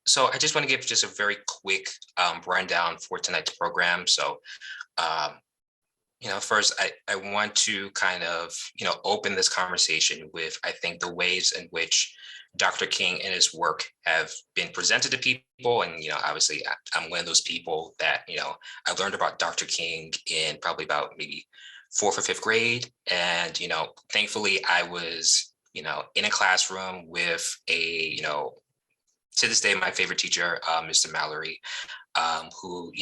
So I just want to give just a very quick rundown for tonight's program. So, um, first I want to kind of, open this conversation with, I think, the ways in which Dr. King and his work have been presented to people. And, obviously I'm one of those people that, I learned about Dr. King in probably about maybe fourth or fifth grade. And, thankfully I was, in a classroom with to this day, my favorite teacher, Mr. Mallory, who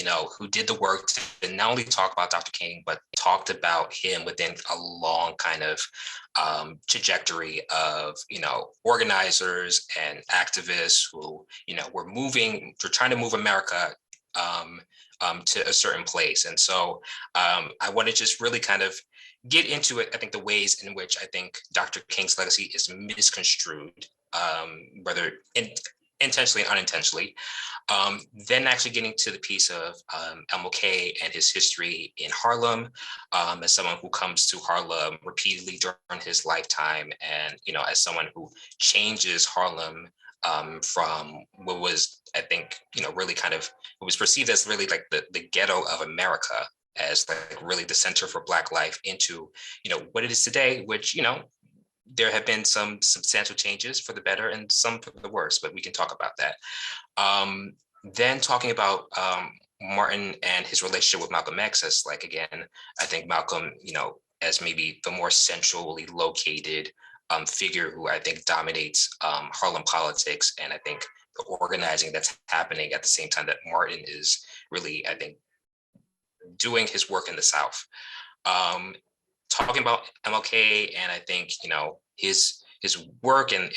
did the work to not only talk about Dr. King, but talked about him within a long kind of trajectory of, organizers and activists who, were trying to move America um, to a certain place. And so I want to just really kind of get into it. I think the ways in which I think Dr. King's legacy is misconstrued, whether intentionally and unintentionally. Then actually getting to the piece of MLK and his history in Harlem, as someone who comes to Harlem repeatedly during his lifetime, and as someone who changes Harlem from what was, I think, really kind of what was perceived as really like the ghetto of America, as like really the center for Black life, into what it is today, which there have been some substantial changes for the better and some for the worse, but we can talk about that. Then talking about Martin and his relationship with Malcolm X, as like, again, I think Malcolm, as maybe the more centrally located figure who I think dominates Harlem politics, and I think the organizing that's happening at the same time that Martin is really, I think, doing his work in the South. Um, Talking about MLK, and I think his work and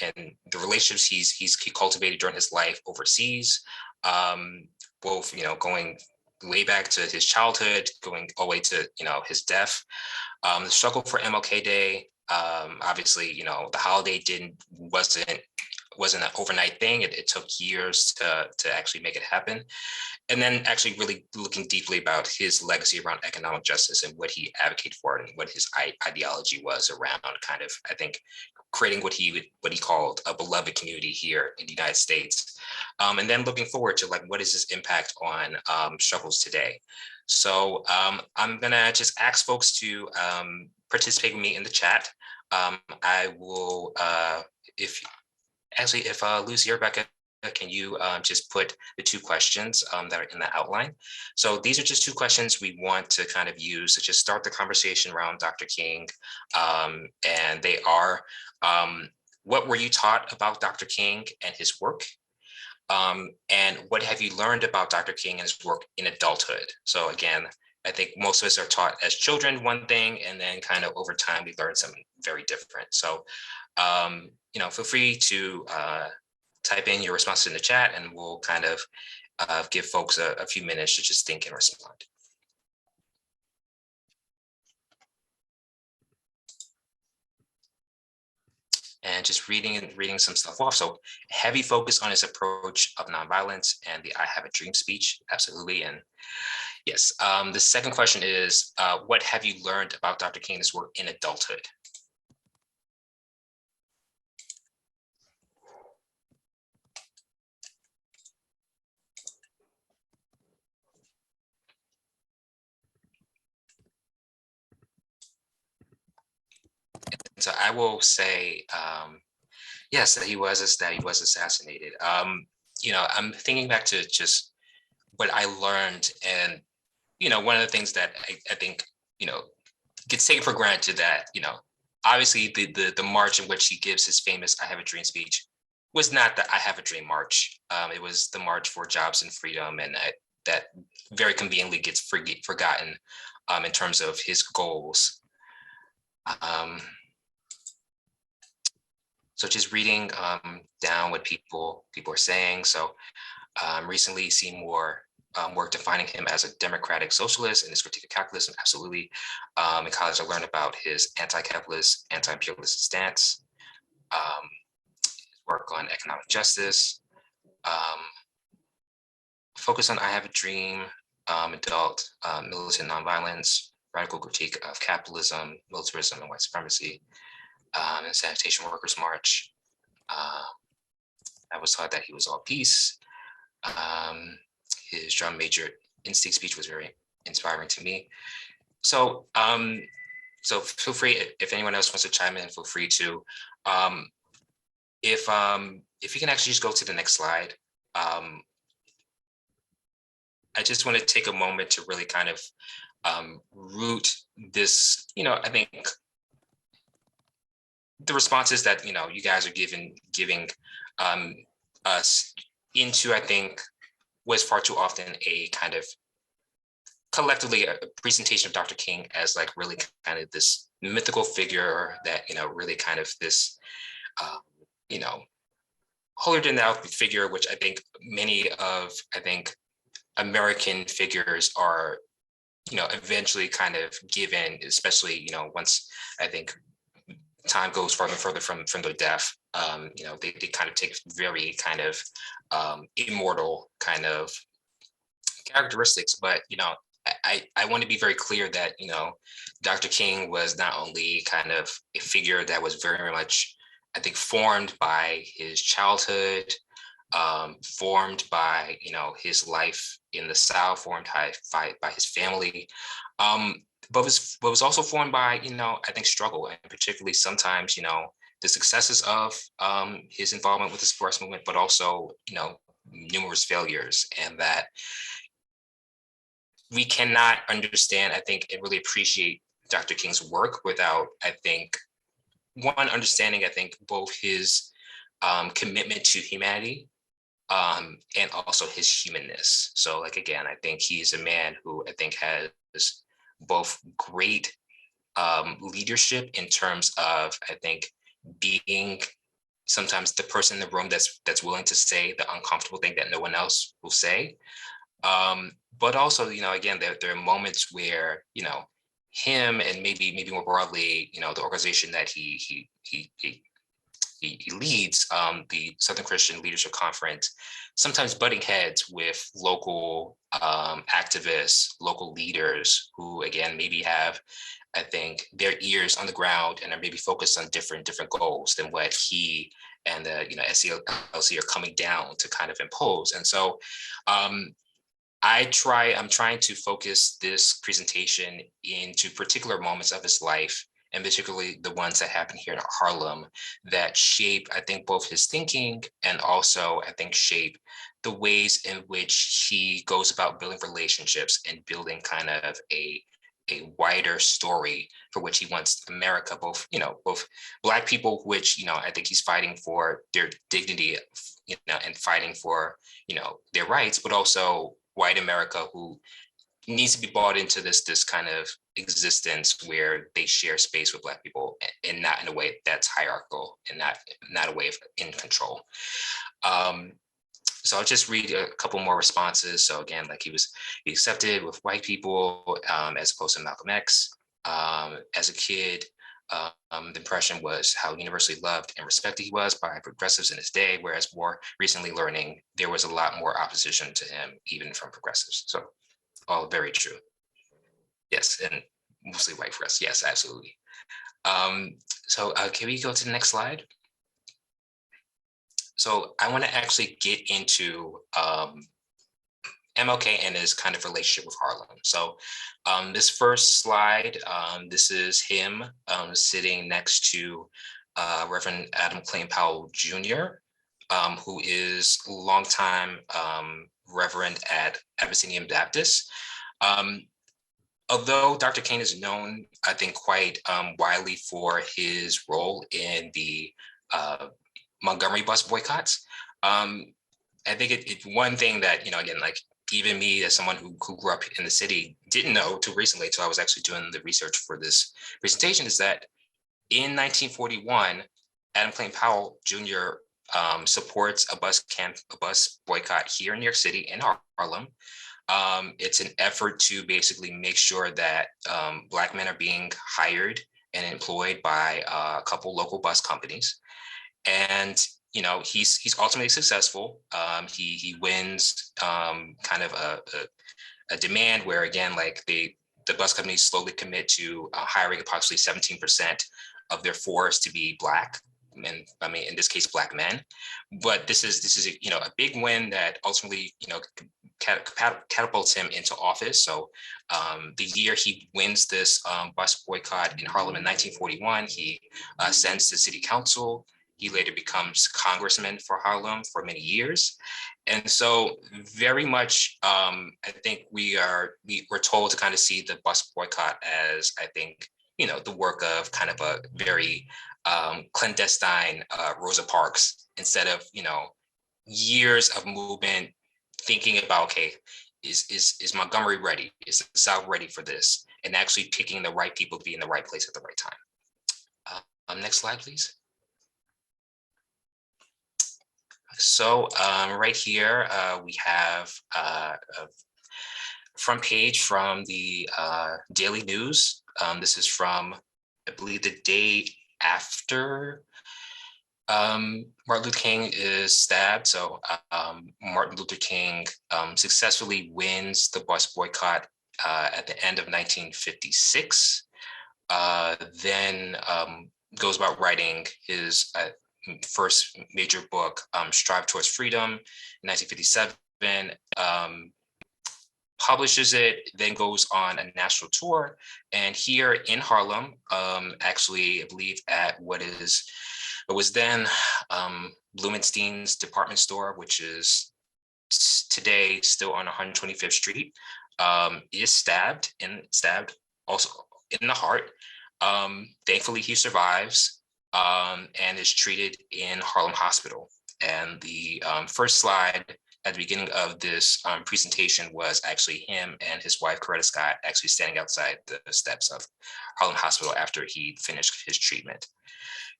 the relationships he cultivated during his life overseas, both going way back to his childhood, going all the way to his death. The struggle for MLK Day. Obviously, the holiday wasn't an overnight thing. It took years to actually make it happen. And then actually really looking deeply about his legacy around economic justice and what he advocated for and what his ideology was around kind of, I think, creating what he called a beloved community here in the United States. And then looking forward to like, what is his impact on struggles today? So I'm gonna just ask folks to participate with me in the chat. I will, if Lucy or Rebecca, can you just put the two questions that are in the outline? So these are just two questions we want to kind of use to just start the conversation around Dr. King. And they are, what were you taught about Dr. King and his work? And what have you learned about Dr. King and his work in adulthood? So again, I think most of us are taught as children one thing, and then kind of over time we learn something very different. So feel free to type in your responses in the chat, and we'll kind of give folks a few minutes to just think and respond. And just reading some stuff off. So heavy focus on his approach of nonviolence and the "I Have a Dream" speech. Absolutely. And yes, the second question is, what have you learned about Dr. King's work in adulthood? So I will say, yes, that he was assassinated. I'm thinking back to just what I learned, and one of the things that I think gets taken for granted, that obviously the march in which he gives his famous "I Have a Dream" speech was not the "I Have a Dream" march. It was the March for Jobs and Freedom, and that very conveniently gets forgotten in terms of his goals. So just reading down what people are saying. So recently seen more work defining him as a democratic socialist and his critique of capitalism. Absolutely. In college, I learned about his anti-capitalist, anti-imperialist stance, work on economic justice, focus on "I Have a Dream," adult, militant nonviolence, radical critique of capitalism, militarism, and white supremacy, and sanitation workers march. I was taught that he was all peace. Um, his drum major instinct speech was very inspiring to me. So, so feel free if anyone else wants to chime in. Feel free to. Um, if you can actually just go to the next slide. I just want to take a moment to really kind of root this. I think the responses that you guys are giving um, us into, I think, was far too often a kind of collectively a presentation of Dr. King as like really kind of this mythical figure that really kind of this um, you know holier than thou figure, which I think many of American figures are eventually kind of given, especially once I think time goes further and further from their death. They kind of take very kind of immortal kind of characteristics, but I want to be very clear that Dr. King was not only kind of a figure that was very much, I think, formed by his childhood, formed by his life in the South, formed by his family, but was also formed by I think struggle, and particularly sometimes the successes of his involvement with the sports movement, but also numerous failures, and that we cannot understand, I think, and really appreciate Dr. King's work without, I think, one, understanding, I think, both his commitment to humanity and also his humanness. So, like, again, I think he's a man who I think has both great leadership in terms of, I think, being sometimes the person in the room that's willing to say the uncomfortable thing that no one else will say. But also, again, there are moments where, him and maybe more broadly, the organization that he leads, the Southern Christian Leadership Conference, sometimes butting heads with local activists, local leaders who, again, maybe have, I think, their ears on the ground and are maybe focused on different goals than what he and the SCLC are coming down to kind of impose. And so I'm trying to focus this presentation into particular moments of his life, and particularly the ones that happen here in Harlem, that shape, I think, both his thinking and also, I think, shape the ways in which he goes about building relationships and building kind of a wider story for which he wants America, both Black people, which I think he's fighting for their dignity, and fighting for their rights, but also white America, who needs to be bought into this kind of existence where they share space with Black people, and not in a way that's hierarchical, and not a way of in control. So I'll just read a couple more responses. So again, like he accepted with white people as opposed to Malcolm X. As a kid, the impression was how universally loved and respected he was by progressives in his day, whereas more recently learning there was a lot more opposition to him, even from progressives. So all very true. Yes, and mostly white for us. Yes, absolutely. So can we go to the next slide? So I want to actually get into MLK and his kind of relationship with Harlem. So this first slide, this is him sitting next to Reverend Adam Clayton Powell Jr., who is a longtime Reverend at Abyssinian Baptist. Although Dr. King is known, I think, quite widely for his role in the Montgomery bus boycotts, I think it's one thing that, again, like even me as someone who grew up in the city didn't know till recently, till I was actually doing the research for this presentation, is that in 1941, Adam Clayton Powell Jr. Supports a bus boycott here in New York City in Harlem. It's an effort to basically make sure that Black men are being hired and employed by a couple local bus companies. And he's ultimately successful. He wins kind of a demand where, again, like the bus companies slowly commit to hiring approximately 17% of their force to be Black. and I mean, in this case, Black men. But this is a big win that ultimately catapults him into office. So the year he wins this bus boycott in Harlem in 1941, he sends to city council. He later becomes congressman for Harlem for many years. And so very much, I think we're told to kind of see the bus boycott as, I think, the work of kind of a very clandestine Rosa Parks, instead of, years of movement thinking about, okay, is Montgomery ready? Is the South ready for this? And actually picking the right people to be in the right place at the right time. Next slide, please. So right here, we have a front page from the Daily News. This is from, I believe, the day after Martin Luther King is stabbed. So Martin Luther King successfully wins the bus boycott at the end of 1956. Then goes about writing his first major book, Strive Towards Freedom, in 1957, publishes it, then goes on a national tour. And here in Harlem, actually, I believe at it was then Blumenstein's department store, which is today still on 125th Street, is stabbed also in the heart. Thankfully, he survives and is treated in Harlem Hospital. And the first slide at the beginning of this presentation was actually him and his wife, Coretta Scott, actually standing outside the steps of Harlem Hospital after he finished his treatment.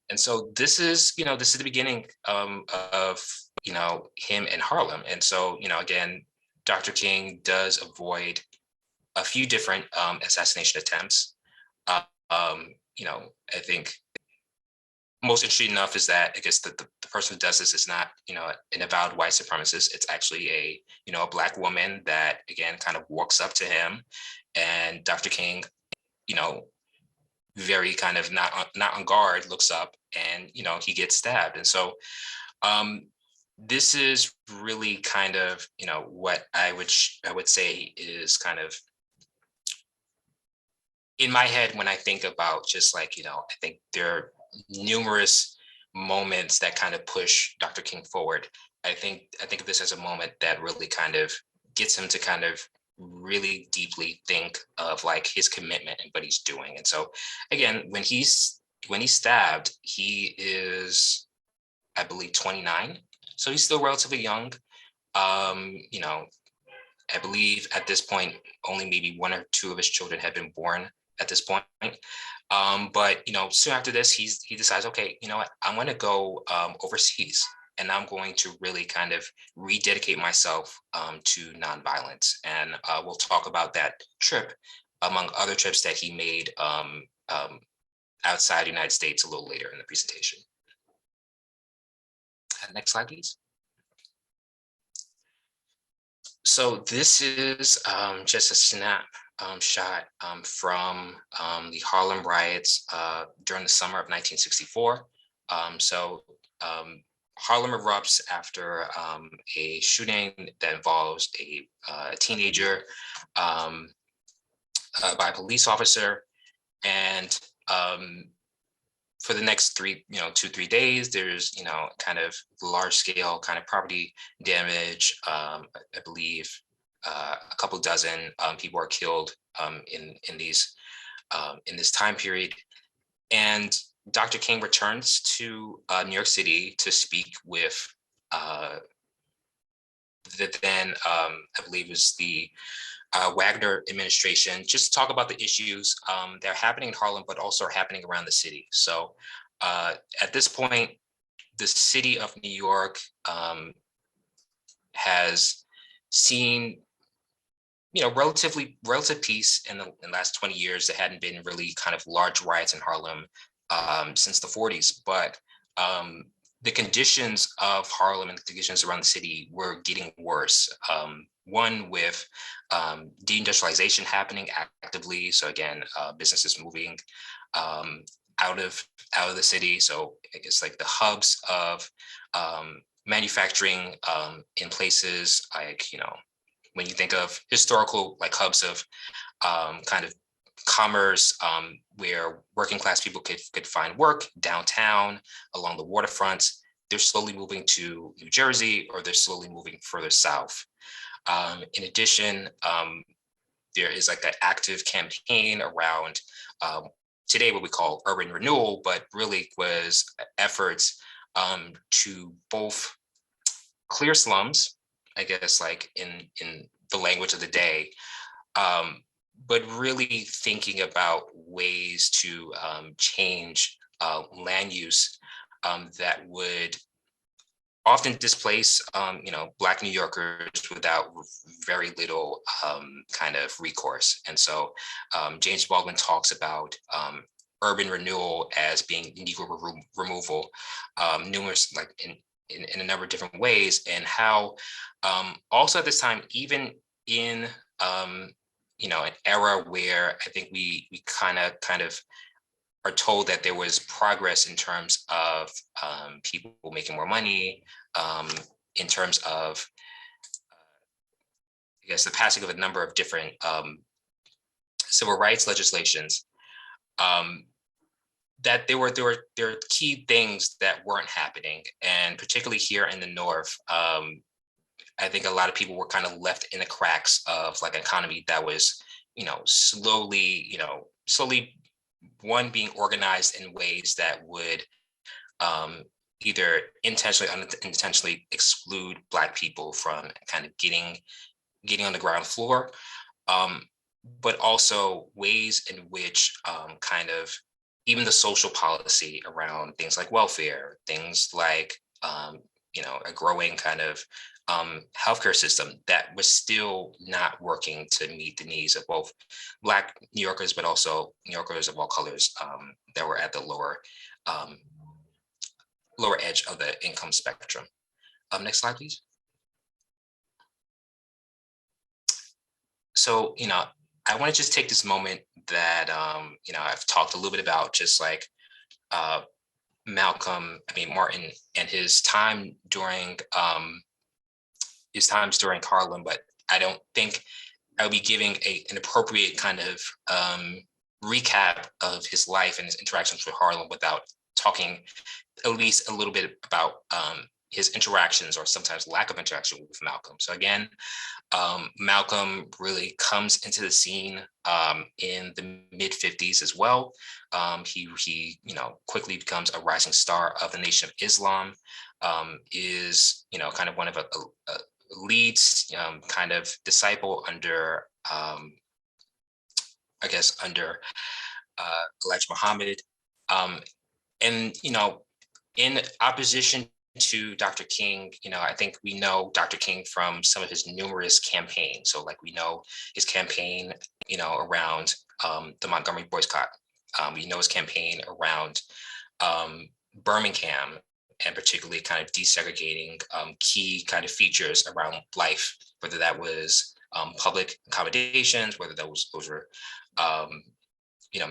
And so this is the beginning of him in Harlem. And so, again, Dr. King does avoid a few different assassination attempts. I think most interesting enough is that I guess the person who does this is not, an avowed white supremacist. It's actually a Black woman that, again, kind of walks up to him, and Dr. King, very kind of not on guard, looks up, and, he gets stabbed. And so this is really kind of, what I would say is kind of in my head when I think about just like, I think there are numerous moments that kind of push Dr. King forward. I think of this as a moment that really kind of gets him to kind of really deeply think of like his commitment and what he's doing. And so again, when he's stabbed, he is, I believe, 29. So he's still relatively young. I believe at this point, only maybe one or two of his children had been born at this point. But soon after this, he decides, okay, you know what, I'm going to go overseas, and I'm going to really kind of rededicate myself to nonviolence. And we'll talk about that trip, among other trips that he made outside the United States a little later in the presentation. Next slide, please. So this is just a snap shot from the Harlem riots during the summer of 1964. Harlem erupts after a shooting that involves a teenager by a police officer. And for the next 2-3 days, there's, kind of large scale kind of property damage. I believe a couple dozen people are killed in this time period. And Dr. King returns to New York City to speak with the then, I believe, was the Wagner administration, just to talk about the issues that are happening in Harlem, but also are happening around the city. So at this point, the city of New York has seen, relative peace in the last 20 years. There hadn't been really kind of large riots in Harlem since the 40s, but the conditions of Harlem and the conditions around the city were getting worse. One with deindustrialization happening actively. So again, businesses moving. out of the city. So I guess like the hubs of manufacturing in places like, when you think of historical like hubs of kind of commerce, where working class people could find work downtown along the waterfronts. They're slowly moving to New Jersey, or they're slowly moving further south. In addition, there is like an active campaign around today what we call urban renewal, but really was efforts to both clear slums, I guess, like in the language of the day, but really thinking about ways to change land use that would often displace, Black New Yorkers without very little kind of recourse. And so James Baldwin talks about urban renewal as being Negro removal, numerous like in a number of different ways, and how also at this time, even in an era where I think we kind of are told that there was progress in terms of people making more money, in terms of, I guess, the passing of a number of different civil rights legislations, that there were key things that weren't happening, and particularly here in the North, I think a lot of people were kind of left in the cracks of like an economy that was, slowly one being organized in ways that would either intentionally or unintentionally exclude Black people from kind of getting on the ground floor, but also ways in which kind of even the social policy around things like welfare, things like a growing kind of healthcare system that was still not working to meet the needs of both Black New Yorkers, but also New Yorkers of all colors that were at the um, lower edge of the income spectrum. Next slide, please. So, I want to just take this moment that, I've talked a little bit about, just like uh, Martin, and his time during his times during Harlem, but I don't think I would be giving an appropriate kind of recap of his life and his interactions with Harlem without talking at least a little bit about his interactions, or sometimes lack of interaction, with Malcolm. So again, Malcolm really comes into the scene in the mid 50s as well. He quickly becomes a rising star of the Nation of Islam. Is kind of one of a leads kind of disciple under I guess under Elijah Muhammad, and in opposition to Dr. King, I think we know Dr. King from some of his numerous campaigns. So like we know his campaign, around the Montgomery boycott. We know his campaign around Birmingham, and particularly kind of desegregating key kind of features around life, whether that was public accommodations, whether those were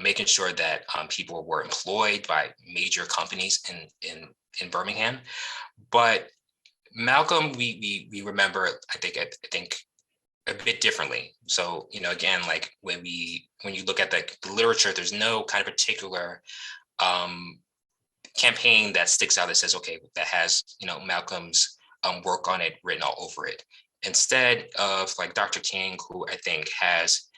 making sure that people were employed by major companies in Birmingham. But Malcolm, we remember, I think a bit differently. So again, like when you look at the literature, there's no kind of particular campaign that sticks out that says, okay, that has Malcolm's work on it written all over it. Instead of like Dr. King, who I think has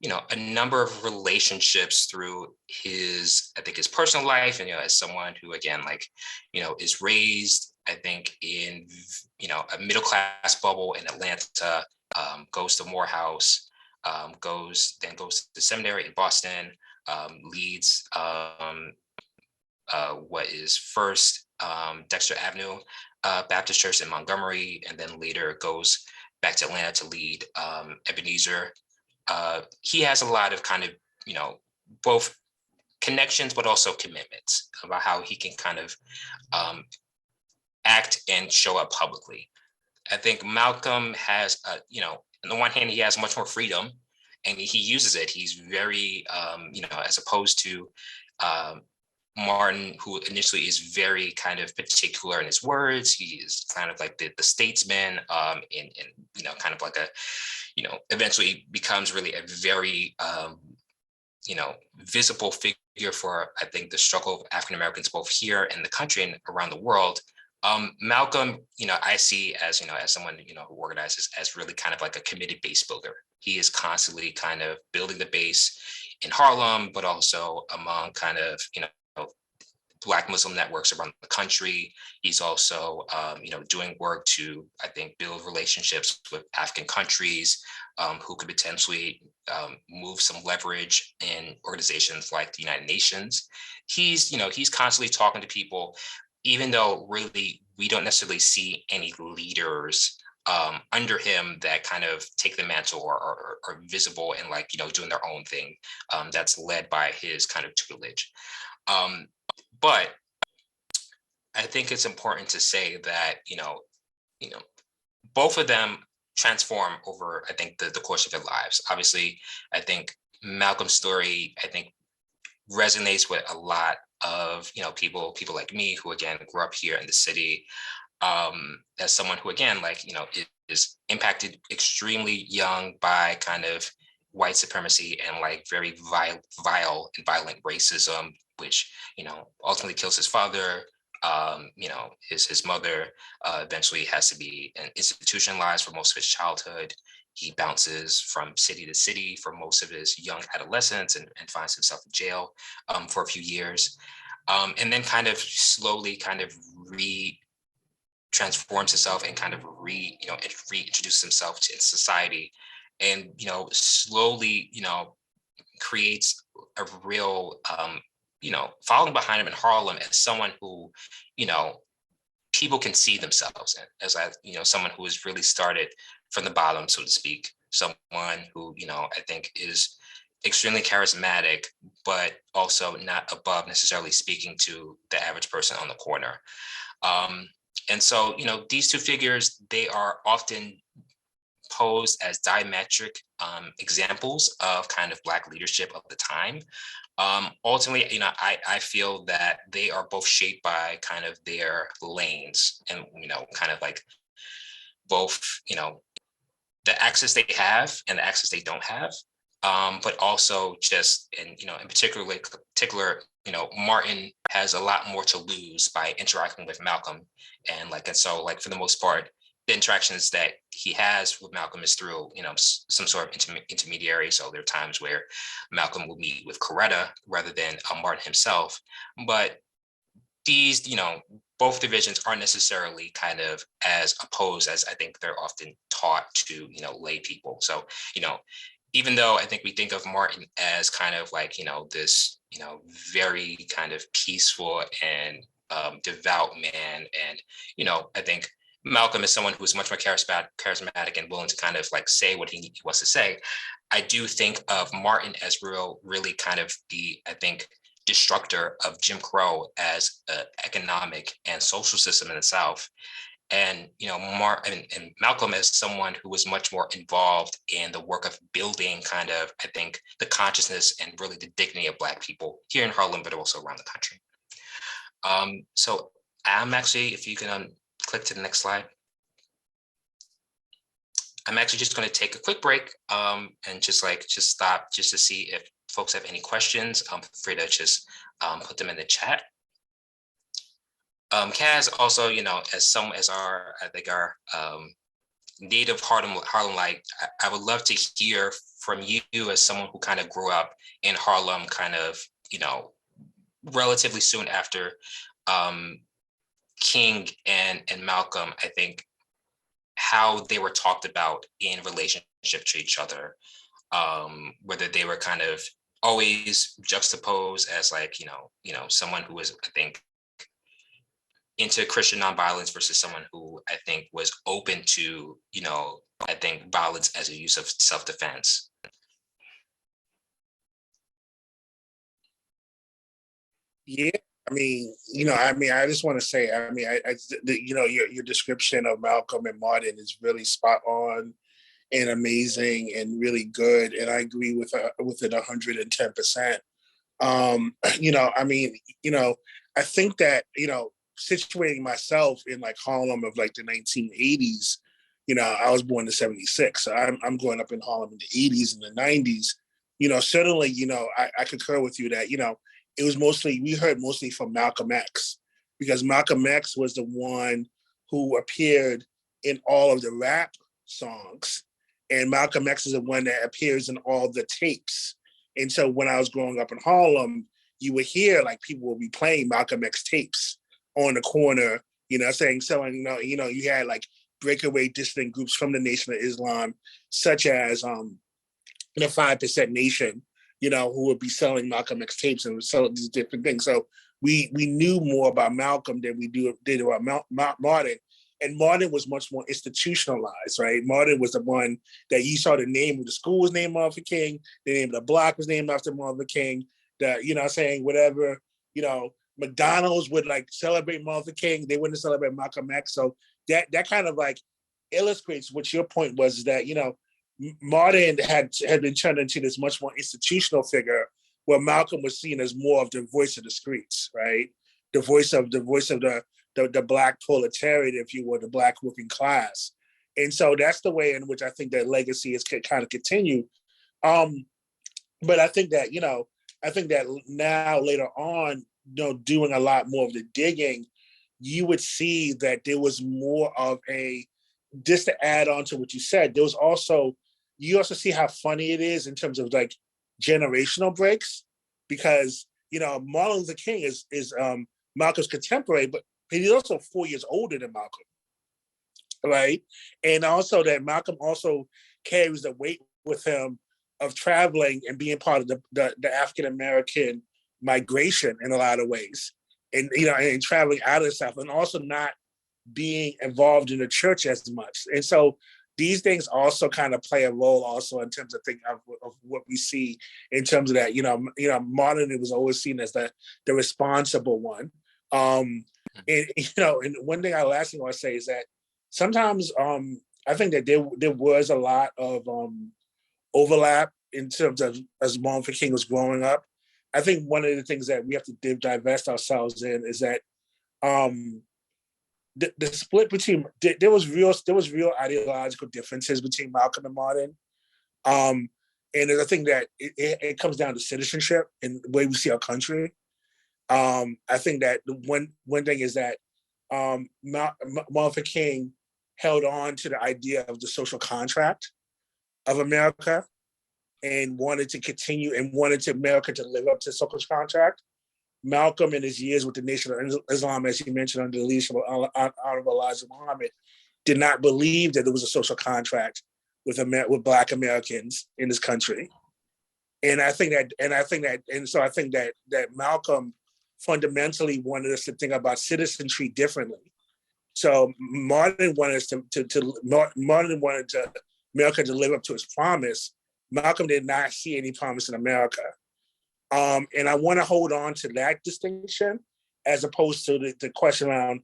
a number of relationships through his personal life, and as someone who, again, like is raised, I think, in a middle class bubble in Atlanta, goes to Morehouse, goes to seminary in Boston, leads what is first Dexter Avenue Baptist Church in Montgomery, and then later goes back to Atlanta to lead Ebenezer. He has a lot of kind of, both connections, but also commitments about how he can kind of act and show up publicly. I think Malcolm has, on the one hand, he has much more freedom, and he uses it. He's very, as opposed to Martin, who initially is very kind of particular in his words. He is kind of like the statesman, kind of like a, eventually becomes really a very, visible figure for, I think, the struggle of African Americans both here in the country and around the world. Malcolm, I see as, as someone, who organizes as really kind of like a committed base builder. He is constantly kind of building the base in Harlem, but also among kind of, Black Muslim networks around the country. He's also, doing work to, I think, build relationships with African countries who could potentially move some leverage in organizations like the United Nations. He's constantly talking to people, even though really we don't necessarily see any leaders under him that kind of take the mantle or are visible and like, doing their own thing that's led by his kind of tutelage. But I think it's important to say that, both of them transform over, I think, the course of their lives. Obviously, I think Malcolm's story, I think, resonates with a lot of, people like me who, again, grew up here in the city, as someone who, again, like, is impacted extremely young by kind of white supremacy and like very vile and violent racism, which, ultimately kills his father. His mother eventually has to be institutionalized for most of his childhood. He bounces from city to city for most of his young adolescence and finds himself in jail for a few years. And then kind of slowly kind of transforms himself and kind of reintroduces himself to society, and slowly creates a real following behind him in Harlem as someone who people can see themselves in, as someone who has really started from the bottom, so to speak, someone who I think is extremely charismatic, but also not above necessarily speaking to the average person on the corner. And so, these two figures, they are often posed as diametric examples of kind of Black leadership of the time. Ultimately, I feel that they are both shaped by kind of their lanes and, kind of like both, the access they have and the access they don't have. But also just, in particular, Martin has a lot more to lose by interacting with Malcolm. And so like, for the most part, the interactions that he has with Malcolm is through, some sort of intermediary. So there are times where Malcolm will meet with Coretta rather than Martin himself. But these, both divisions aren't necessarily kind of as opposed as I think they're often taught to, lay people. So, even though I think we think of Martin as kind of like, this, very kind of peaceful and devout man. And, I think Malcolm is someone who is much more charismatic and willing to kind of like say what he wants to say. I do think of Martin as really kind of the, I think, destructor of Jim Crow as an economic and social system in the South. And and Malcolm as someone who was much more involved in the work of building kind of, I think, the consciousness and really the dignity of Black people here in Harlem, but also around the country. So I'm actually, if you can click to the next slide. I'm actually just going to take a quick break and just stop just to see if folks have any questions. Feel free to just put them in the chat. Kaz, also, as our, I think, our native Harlemite, I would love to hear from you as someone who kind of grew up in Harlem, kind of, relatively soon after King and Malcolm, I think, how they were talked about in relationship to each other, whether they were kind of always juxtaposed as like, someone who was, I think, into Christian nonviolence versus someone who I think was open to, I think, violence as a use of self-defense. Yeah, I just want to say, your description of Malcolm and Martin is really spot on and amazing and really good, and I agree with it 110%. You know, I mean, you know, I think that, you know, situating myself in like Harlem of like the 1980s, you know, I was born in 76. So I'm growing up in Harlem in the 80s and the 90s. You know, certainly, you know, I concur with you that, you know, it was mostly, we heard mostly from Malcolm X, because Malcolm X was the one who appeared in all of the rap songs. And Malcolm X is the one that appears in all the tapes. And so when I was growing up in Harlem, you would hear like people would be playing Malcolm X tapes on the corner, you know, saying selling, you had like breakaway dissident groups from the Nation of Islam, such as the 5% Nation, you know, who would be selling Malcolm X tapes and selling these different things. So we knew more about Malcolm than we did about Martin. And Martin was much more institutionalized, right? Martin was the one that you saw the name of the school was named after King, the name of the block was named after Martin Luther King, the, you know what I'm saying, whatever, you know, McDonald's would like celebrate Martin Luther King, they wouldn't celebrate Malcolm X. So that kind of like illustrates what your point was, is that, you know, Martin had been turned into this much more institutional figure, where Malcolm was seen as more of the voice of the streets, right? The voice of the black proletariat, if you will, the black working class. And so that's the way in which I think that legacy is kind of continued. Um, but I think that, you know, I think that now later on, you know, doing a lot more of the digging, you would see that there was more of a, just to add on to what you said, there was also, you also see how funny it is in terms of like generational breaks, because, you know, Martin Luther King is Malcolm's contemporary, but he's also 4 years older than Malcolm, right? And also that Malcolm also carries the weight with him of traveling and being part of the African American migration in a lot of ways, and, you know, and traveling out of the South, and also not being involved in the church as much. And so these things also kind of play a role also in terms of of what we see in terms of that, Martin was always seen as the responsible one. And, you know, and one thing last thing I want to say is that sometimes I think that there was a lot of overlap in terms of as Martin Luther King was growing up. I think one of the things that we have to divest ourselves in is that um, the split between there was real ideological differences between Malcolm and Martin. And I think that it comes down to citizenship and the way we see our country. I think that the one thing is that Martin Luther King held on to the idea of the social contract of America and wanted to continue and wanted to America to live up to the social contract. Malcolm, in his years with the Nation of Islam, as you mentioned, under the leadership of Honorable Elijah Muhammad, did not believe that there was a social contract with Black Americans in this country. And I think that Malcolm fundamentally wanted us to think about citizenry differently. So Martin wanted us Martin wanted America to live up to its promise. Malcolm did not see any promise in America. And I want to hold on to that distinction as opposed to the question around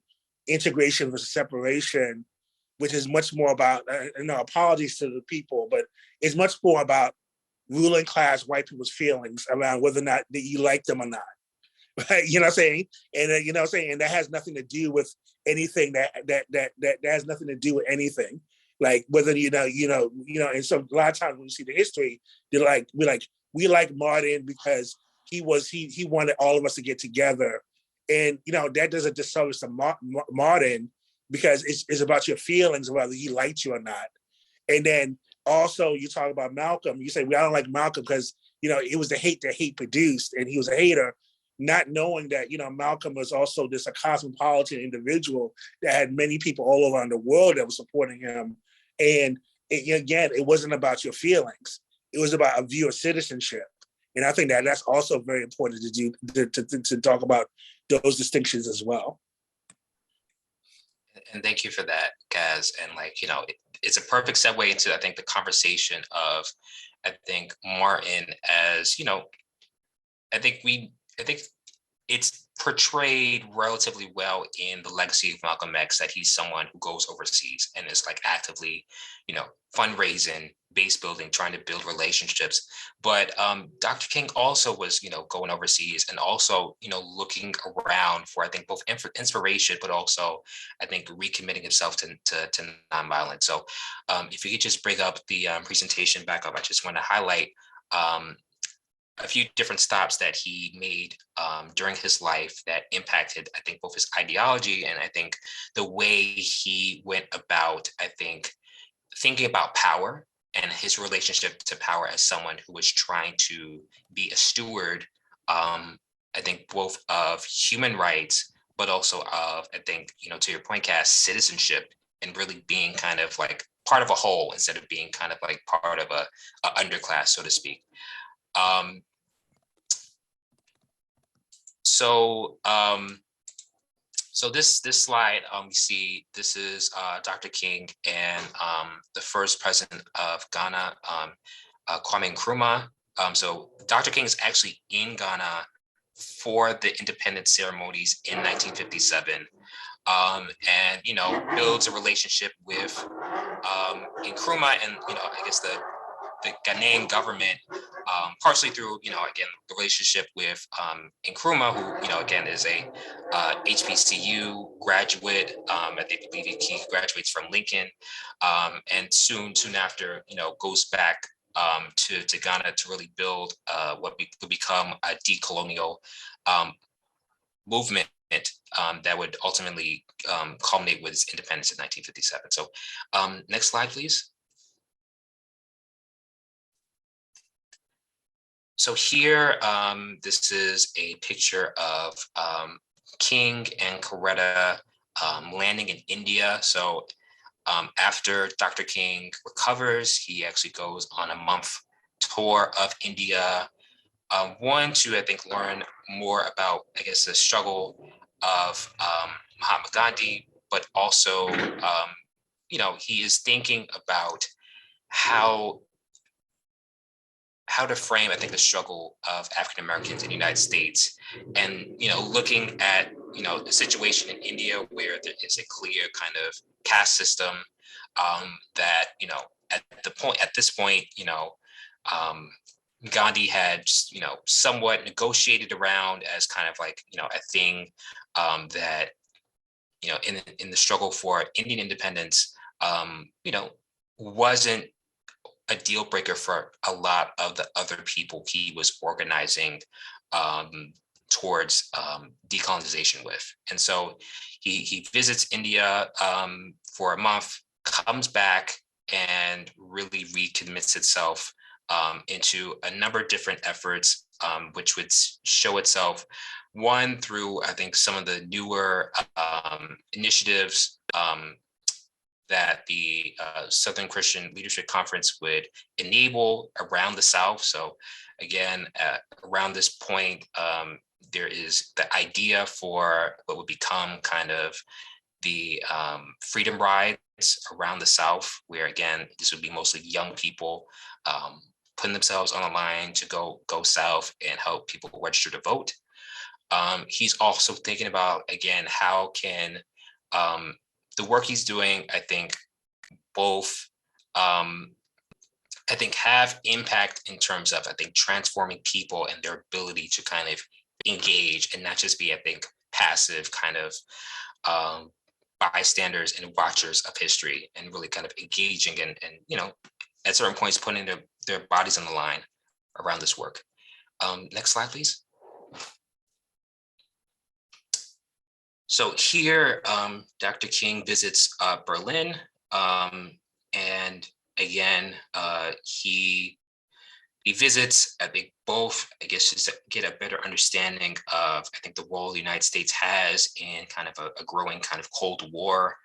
integration versus separation, which is much more about, apologies to the people, but it's much more about ruling class white people's feelings around whether or not that you like them or not. Right? You know what I'm saying? And you know what I'm saying? And that has nothing to do with anything that has nothing to do with anything. Like whether and so a lot of times when you see the history, we like Martin because he wanted all of us to get together. And that does a disservice to Martin because it's about your feelings, whether he liked you or not. And then also you talk about Malcolm, you say, well, I don't like Malcolm because, it was the hate that hate produced and he was a hater, not knowing that, Malcolm was also a cosmopolitan individual that had many people all around the world that were supporting him. And again, it wasn't about your feelings. It was about a view of citizenship. And I think that that's also very important to do, to talk about those distinctions as well. And thank you for that, Kaz. And it's a perfect segue into, I think, the conversation of, I think, Martin as, I think it's portrayed relatively well in the legacy of Malcolm X that he's someone who goes overseas and is like actively, fundraising, base building, trying to build relationships. But Dr. King also was, going overseas and also, looking around for, I think, both inspiration, but also, I think, recommitting himself to nonviolence. So if you could just bring up the presentation back up, I just want to highlight um, a few different stops that he made during his life that impacted, I think, both his ideology and I think the way he went about, I think, thinking about power and his relationship to power as someone who was trying to be a steward, I think, both of human rights, but also of, I think, to your point, Cass, citizenship and really being kind of like part of a whole instead of being kind of like part of a underclass, so to speak. Um, So so this slide, we see this is Dr. King and the first president of Ghana, Kwame Nkrumah. So Dr. King is actually in Ghana for the independence ceremonies in 1957, and builds a relationship with Nkrumah and I guess the Ghanaian government, partially through, again, the relationship with Nkrumah, who, again, is a HBCU graduate. I believe he graduates from Lincoln, and soon after, goes back to Ghana to really build what would become a decolonial movement that would ultimately culminate with its independence in 1957. So next slide, please. So here, this is a picture of King and Coretta landing in India. So after Dr. King recovers, he actually goes on a month tour of India. One, to, I think, learn more about, I guess, the struggle of Mahatma Gandhi, but also, he is thinking about how to frame, I think, the struggle of African Americans in the United States, and looking at the situation in India where there is a clear kind of caste system, that at this point, um, Gandhi had somewhat negotiated around as kind of like a thing, that in the struggle for Indian independence, wasn't a deal breaker for a lot of the other people he was organizing towards decolonization with. And so he visits India for a month, comes back, and really recommits itself into a number of different efforts, which would show itself, one, through, I think, some of the newer initiatives that the Southern Christian Leadership Conference would enable around the South. So again, around this point, there is the idea for what would become kind of the freedom rides around the South, where again, this would be mostly young people putting themselves on the line to go South and help people register to vote. He's also thinking about, again, how can the work he's doing, I think, both, I think, have impact in terms of, I think, transforming people and their ability to kind of engage and not just be, I think, passive kind of bystanders and watchers of history, and really kind of engaging and at certain points putting their bodies on the line around this work. Next slide, please. So here, Dr. King visits Berlin, and again, he visits, I think, both, I guess, just to get a better understanding of, I think, the role the United States has in kind of a growing kind of Cold War,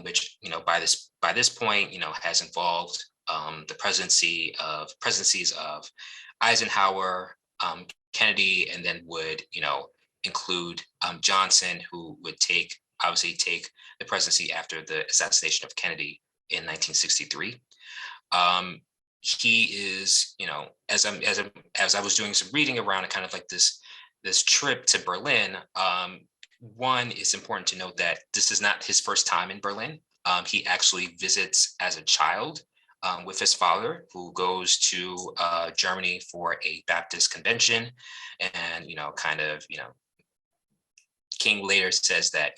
which by this point has involved the presidencies of Eisenhower, Kennedy, and then would include Johnson, who would obviously take the presidency after the assassination of Kennedy in 1963. He is, as I was doing some reading around kind of like this this trip to Berlin, one, it's important to note that this is not his first time in Berlin. He actually visits as a child with his father, who goes to Germany for a Baptist convention, and King later says that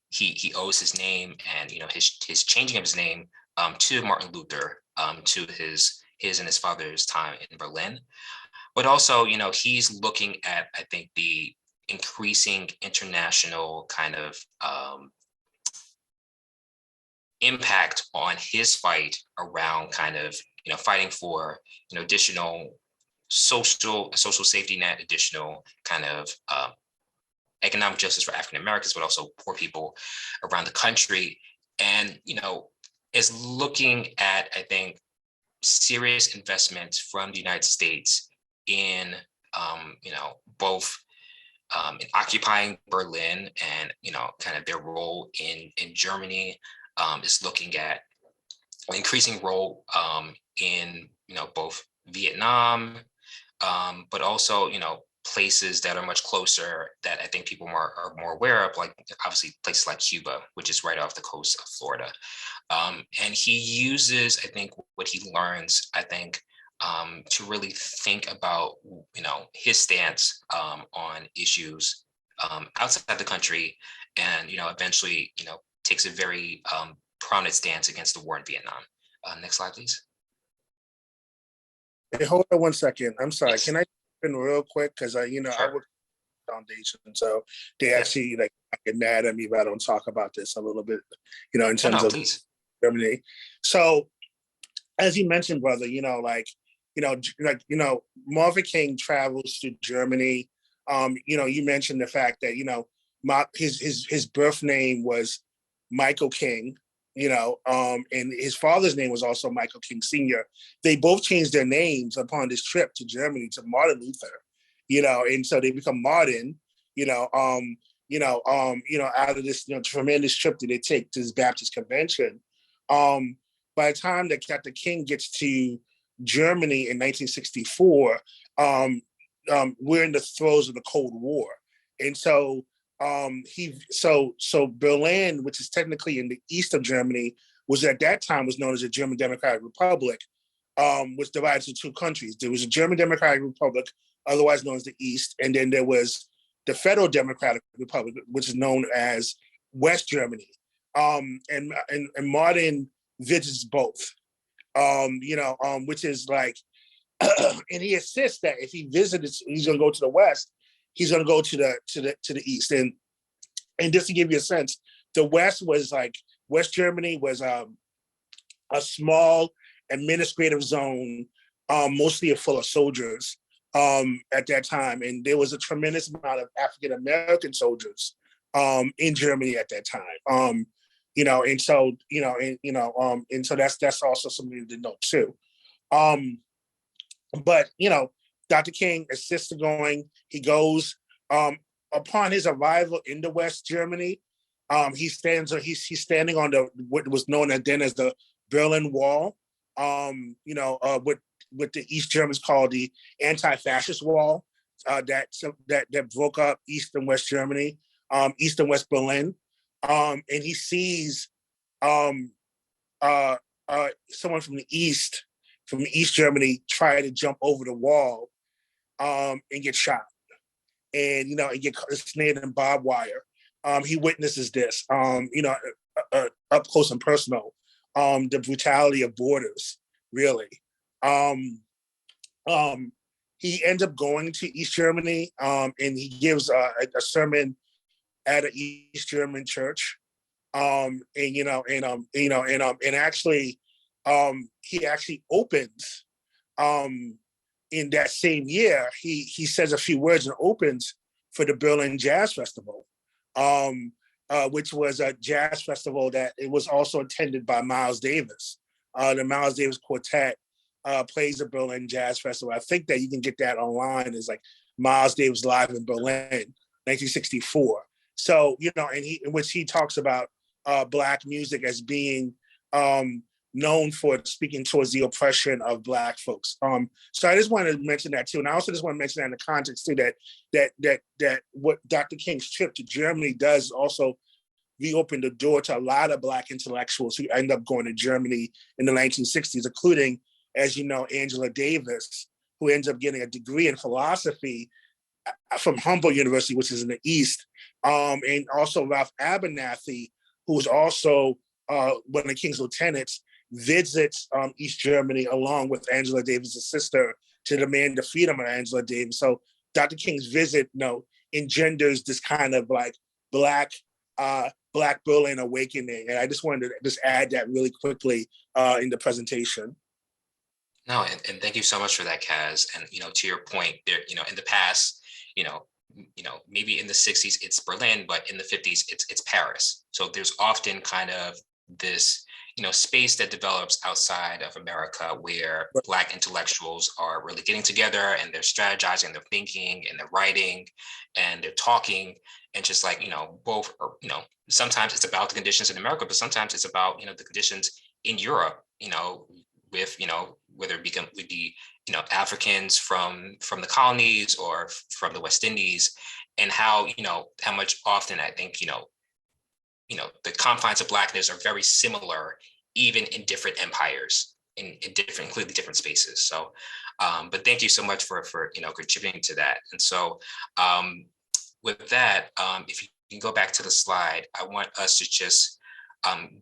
he owes his name and his changing of his name to Martin Luther, to his and his father's time in Berlin. But also, he's looking at, I think, the increasing international kind of impact on his fight around kind of fighting for additional social safety net, additional kind of economic justice for African Americans, but also poor people around the country. And is looking at, I think, serious investments from the United States in both in occupying Berlin and kind of their role in Germany. Is looking at an increasing role in both Vietnam, but also places that are much closer that I think people are more aware of, like obviously places like Cuba, which is right off the coast of Florida. And he uses, I think, what he learns, I think, to really think about his stance on issues outside the country, and eventually takes a very prominent stance against the war in Vietnam. Next slide, please. Hey, hold on one second. I'm sorry. Yes. Can I in real quick? Because I Sure. work at foundation, so they actually get mad at me if I don't talk about this a little bit, in terms of Please. Germany. So, as you mentioned, brother, Marvin King travels to Germany. You mentioned the fact that his birth name was Michael King, and his father's name was also Michael King Sr. They both changed their names upon this trip to Germany to Martin Luther, and so they become Martin, out of this tremendous trip that they take to this Baptist convention. By the time that Dr. King gets to Germany in 1964, we're in the throes of the Cold War, and so Berlin, which is technically in the east of Germany, was at that time was known as the German Democratic Republic, was divided into two countries. There was a German Democratic Republic, otherwise known as the East, and then there was the Federal Democratic Republic, which is known as West Germany. And Martin visits both, which is like, and he insists that if he visits, he's going to go to the West. He's going to go to the East, and just to give you a sense, the West was like West Germany was a small administrative zone, mostly full of soldiers at that time, and there was a tremendous amount of African American soldiers in Germany at that time. And so that's also something to note too. But Dr. King assists in going. He goes. Upon his arrival into West Germany, he's standing on what was known then as the Berlin Wall. What the East Germans called the anti-fascist wall, that broke up East and West Germany, East and West Berlin, and he sees someone from East Germany try to jump over the wall and get shot, and and get snared in barbed wire. He witnesses this, up close and personal, the brutality of borders, really. He ends up going to East Germany, and he gives a sermon at an East German church. And actually, he actually opens, in that same year, he says a few words and opens for the Berlin Jazz Festival, which was a jazz festival that it was also attended by Miles Davis. The Miles Davis Quartet plays the Berlin Jazz Festival. I think that you can get that online. It's like Miles Davis Live in Berlin, 1964. So, in which he talks about Black music as being known for speaking towards the oppression of Black folks. So I just wanted to mention that too, and I also just want to mention that in the context too that what Dr. King's trip to Germany does also reopen the door to a lot of Black intellectuals who end up going to Germany in the 1960s, including, as you know, Angela Davis, who ends up getting a degree in philosophy from Humboldt University, which is in the East, and also Ralph Abernathy, who's also one of the King's lieutenants, visits East Germany along with Angela Davis's sister to demand the freedom of Angela Davis. So Dr. King's visit, engenders this kind of like Black Berlin awakening, and I just wanted to just add that really quickly in the presentation. No, and thank you so much for that, Kaz. And to your point, there, in the past, maybe in the 60s it's Berlin, but in the 50s it's Paris. So there's often kind of this, space that develops outside of America where Black intellectuals are really getting together and they're strategizing, they're thinking, and they're writing, and they're talking, and just like, both, sometimes it's about the conditions in America, but sometimes it's about, the conditions in Europe, with, whether it would be, Africans from the colonies or from the West Indies, and how, how much often I think, the confines of Blackness are very similar, even in different empires, in different, including different spaces. So, but thank you so much for contributing to that. And so, with that, if you can go back to the slide, I want us to just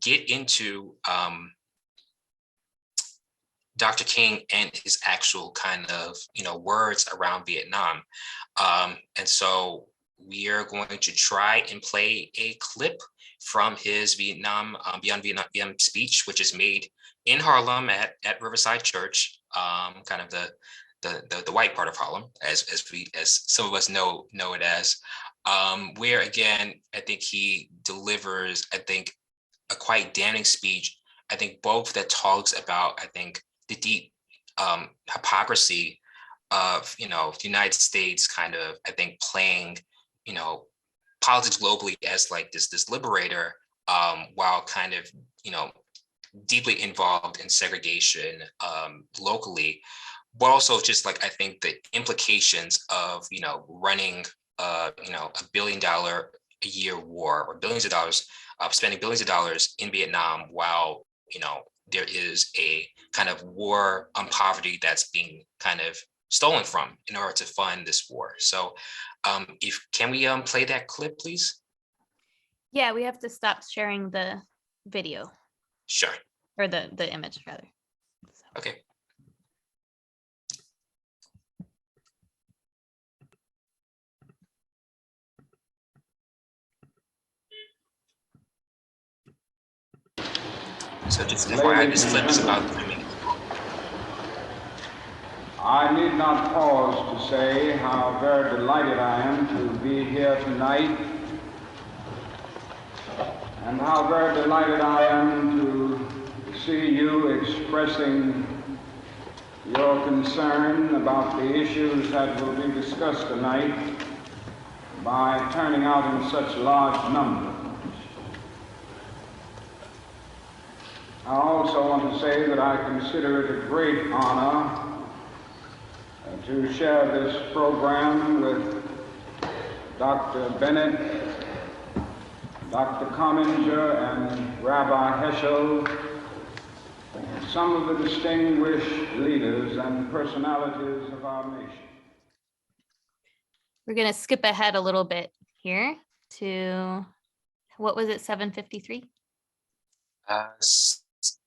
get into Dr. King and his actual kind of, words around Vietnam. And so we are going to try and play a clip from his Vietnam, Beyond Vietnam speech, which is made in Harlem at Riverside Church, kind of the white part of Harlem, as some of us know it as, where again, I think he delivers, I think, a quite damning speech. I think both that talks about, I think, the deep hypocrisy of, the United States kind of, I think, playing, politics globally as like this liberator, while kind of, deeply involved in segregation locally, but also just like, I think the implications of, running, $1 billion a year war, or billions of dollars, spending billions of dollars in Vietnam, while, there is a kind of war on poverty that's being kind of stolen from in order to fund this war. So can we play that clip, please? Yeah, we have to stop sharing the video. Sure. Or the image, rather. So. Okay. So just FYI, this clip is about 3 minutes. I need not pause to say how very delighted I am to be here tonight, and how very delighted I am to see you expressing your concern about the issues that will be discussed tonight by turning out in such large numbers. I also want to say that I consider it a great honor to share this program with Dr. Bennett, Dr. Comminger, and Rabbi Heschel, some of the distinguished leaders and personalities of our nation. We're going to skip ahead a little bit here to, what was it, 7:53?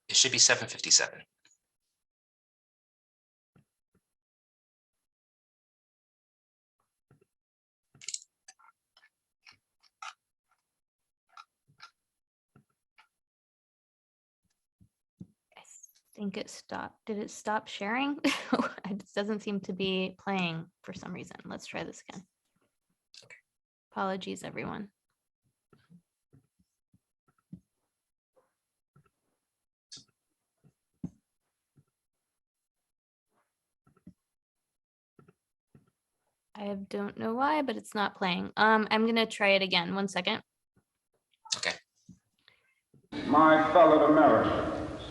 It should be 7:57. I think it stopped. Did it stop sharing? It doesn't seem to be playing for some reason. Let's try this again. Apologies, everyone. I don't know why, but it's not playing. I'm gonna try it again. 1 second. Okay. My fellow Americans,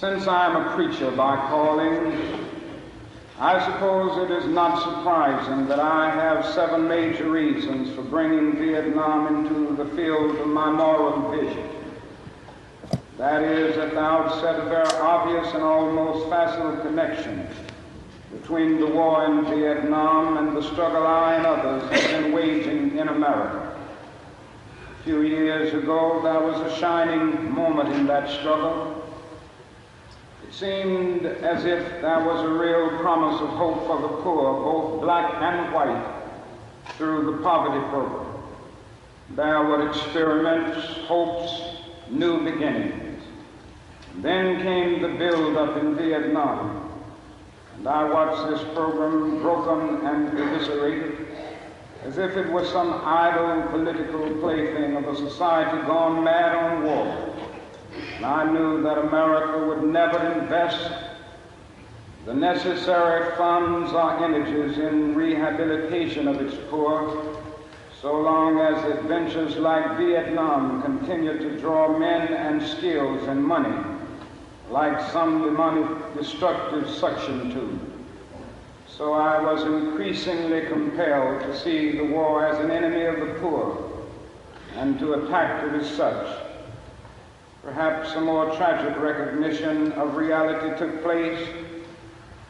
Since I am a preacher by calling, I suppose it is not surprising that I have 7 major reasons for bringing Vietnam into the field of my moral vision. That is, at the outset, a very obvious and almost facile connection between the war in Vietnam and the struggle I and others have been waging in America. A few years ago, there was a shining moment in that struggle. It seemed as if there was a real promise of hope for the poor, both black and white, through the poverty program. There were experiments, hopes, new beginnings. Then came the build-up in Vietnam, and I watched this program broken and eviscerated as if it was some idle political plaything of a society gone mad on war. And I knew that America would never invest the necessary funds or energies in rehabilitation of its poor so long as adventures like Vietnam continued to draw men and skills and money like some demonic destructive suction tube. So I was increasingly compelled to see the war as an enemy of the poor and to attack it as such. Perhaps a more tragic recognition of reality took place,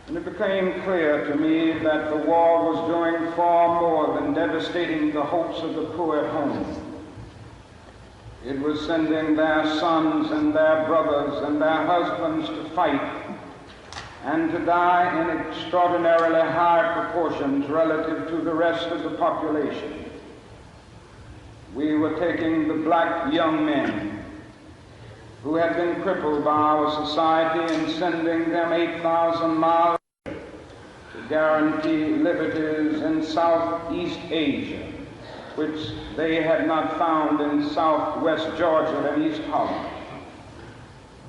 and it became clear to me that the war was doing far more than devastating the hopes of the poor at home. It was sending their sons and their brothers and their husbands to fight and to die in extraordinarily high proportions relative to the rest of the population. We were taking the black young men who had been crippled by our society and sending them 8,000 miles to guarantee liberties in Southeast Asia, which they had not found in Southwest Georgia and East Harlem.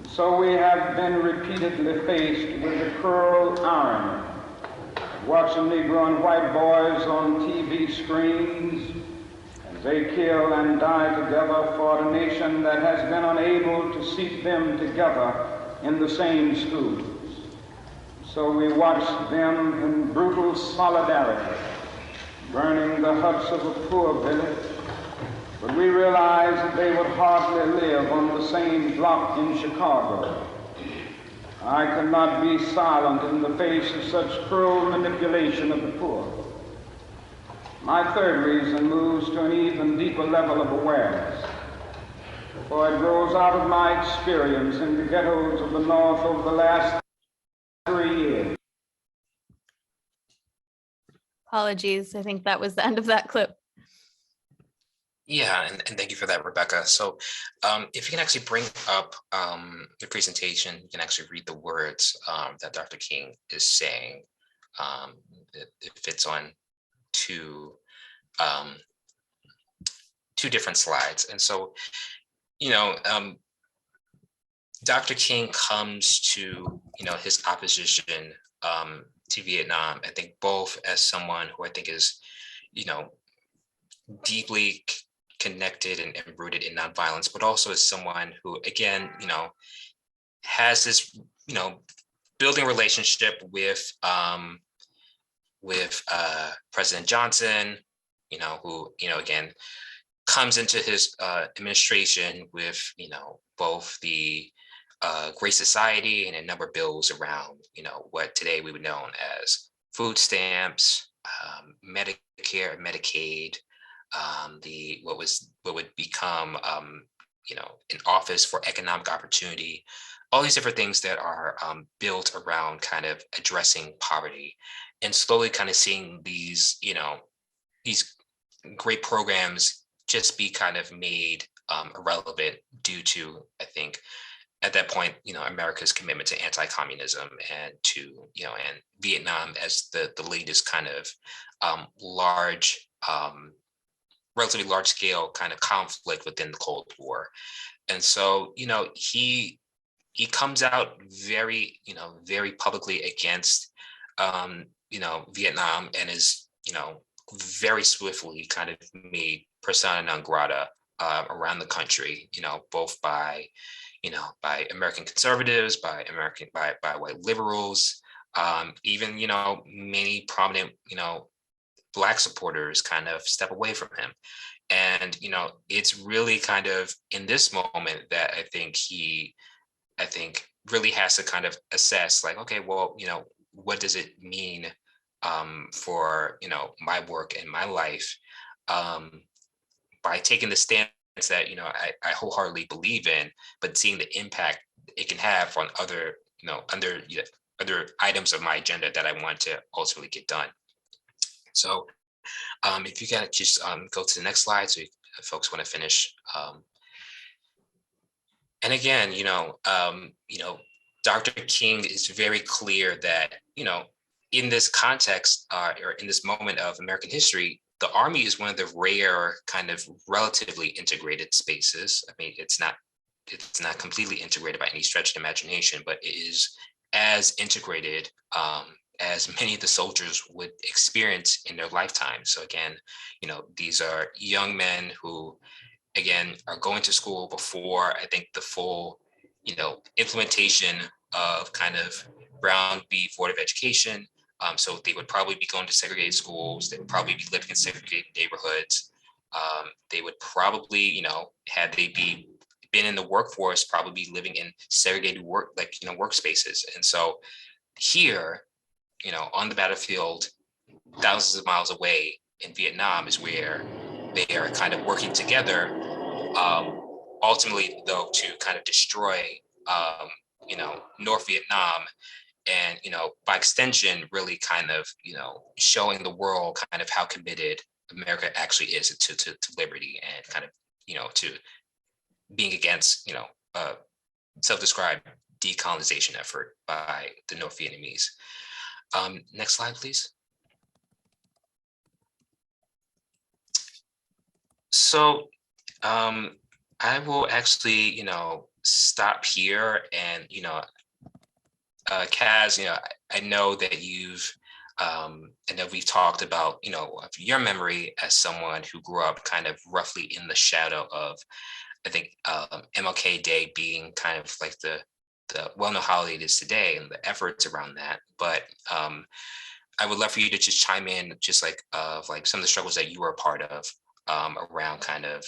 So we have been repeatedly faced with the cruel irony of watching Negro and white boys on TV screens as they kill and die together for a nation that has been unable to seat them together in the same schools. So we watch them in brutal solidarity, burning the huts of a poor village, but we realize that they would hardly live on the same block in Chicago. I could not be silent in the face of such cruel manipulation of the poor. My third reason moves to an even deeper level of awareness, for it grows out of my experience in the ghettos of the North over the last 3 years. Apologies, I think that was the end of that clip. Yeah, and thank you for that, Rebecca. So if you can actually bring up the presentation, you can actually read the words that Dr. King is saying. It fits on two different slides. And so, Dr. King comes to, his opposition to Vietnam, I think both as someone who I think is, deeply connected and rooted in nonviolence, but also as someone who, again, has this, building relationship with President Johnson, who, again, comes into his administration with, both the Great Society and a number of bills around, what today we would know as food stamps, Medicare, Medicaid, what would become, an office for economic opportunity, all these different things that are built around kind of addressing poverty, and slowly kind of seeing these, these great programs just be kind of made irrelevant due to, I think, at that point, America's commitment to anti-communism and to, and Vietnam as the latest kind of relatively large scale kind of conflict within the Cold War. And so, he comes out very, very publicly against, Vietnam, and is, very swiftly kind of made persona non grata around the country, both by, by American conservatives, by white liberals, even, many prominent, Black supporters kind of step away from him. And, it's really kind of in this moment that I think really has to kind of assess like, okay, well, what does it mean for, my work and my life, by taking the stance that, I wholeheartedly believe in, but seeing the impact it can have on other, other items of my agenda that I want to ultimately get done. So if you can just go to the next slide, so folks want to finish. And again, Dr. King is very clear that, in this context, or in this moment of American history, the Army is one of the rare kind of relatively integrated spaces. I mean, it's not completely integrated by any stretch of imagination, but it is as integrated as many of the soldiers would experience in their lifetime. So again, these are young men who, again, are going to school before, I think, the full, implementation of kind of Brown v. Board of Education. So they would probably be going to segregated schools. They would probably be living in segregated neighborhoods. They would probably, had they been in the workforce, probably be living in segregated workspaces. And so here, on the battlefield, thousands of miles away in Vietnam is where they are kind of working together, ultimately, though, to kind of destroy, North Vietnam, and, by extension, really kind of, showing the world kind of how committed America actually is to liberty, and kind of, to being against, self-described decolonization effort by the North Vietnamese. Next slide, please. So I will actually, stop here, and, Kaz, I know that I know we've talked about, of your memory as someone who grew up kind of roughly in the shadow of, I think, MLK Day being kind of like the well-known holiday it is today, and the efforts around that. But I would love for you to just chime in, just like like some of the struggles that you were a part of, around kind of,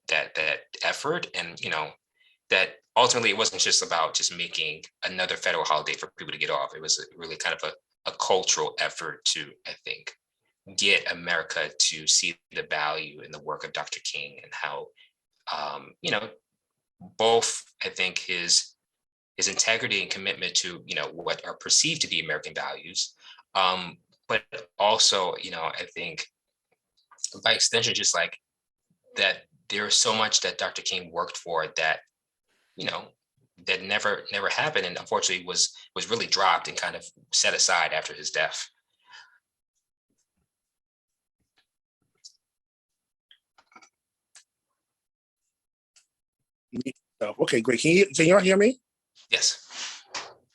that effort, and, that ultimately it wasn't just about just making another federal holiday for people to get off. It was really kind of a cultural effort to, I think, get America to see the value in the work of Dr. King, and how, both, I think, his integrity and commitment to, what are perceived to be American values, but also, I think, by extension, just like that, there is so much that Dr. King worked for that, that never happened, and unfortunately was really dropped and kind of set aside after his death. Okay, great. Can y'all hear me? Yes.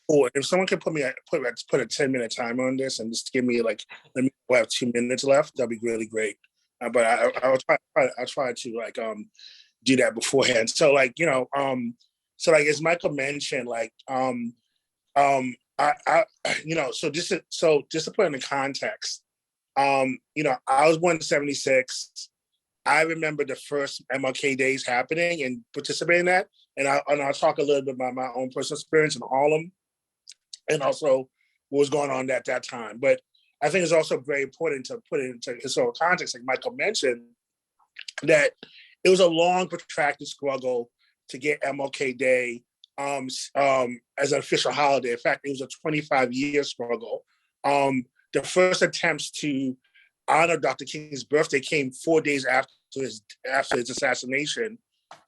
Or if someone could put a 10-minute timer on this, and just give me let me have 2 minutes left, that'd be really great. But I'll try to do that beforehand. So so as Michael mentioned, so just to put in the context, I was born in '76. I remember the first MLK days happening and participating in that, and I'll talk a little bit about my own personal experience in Harlem, and also what was going on at that time. But I think it's also very important to put it into historical context, like Michael mentioned, that it was a long, protracted struggle to get MLK Day as an official holiday. In fact, it was a 25-year struggle. The first attempts to honor Dr. King's birthday came 4 days after his assassination,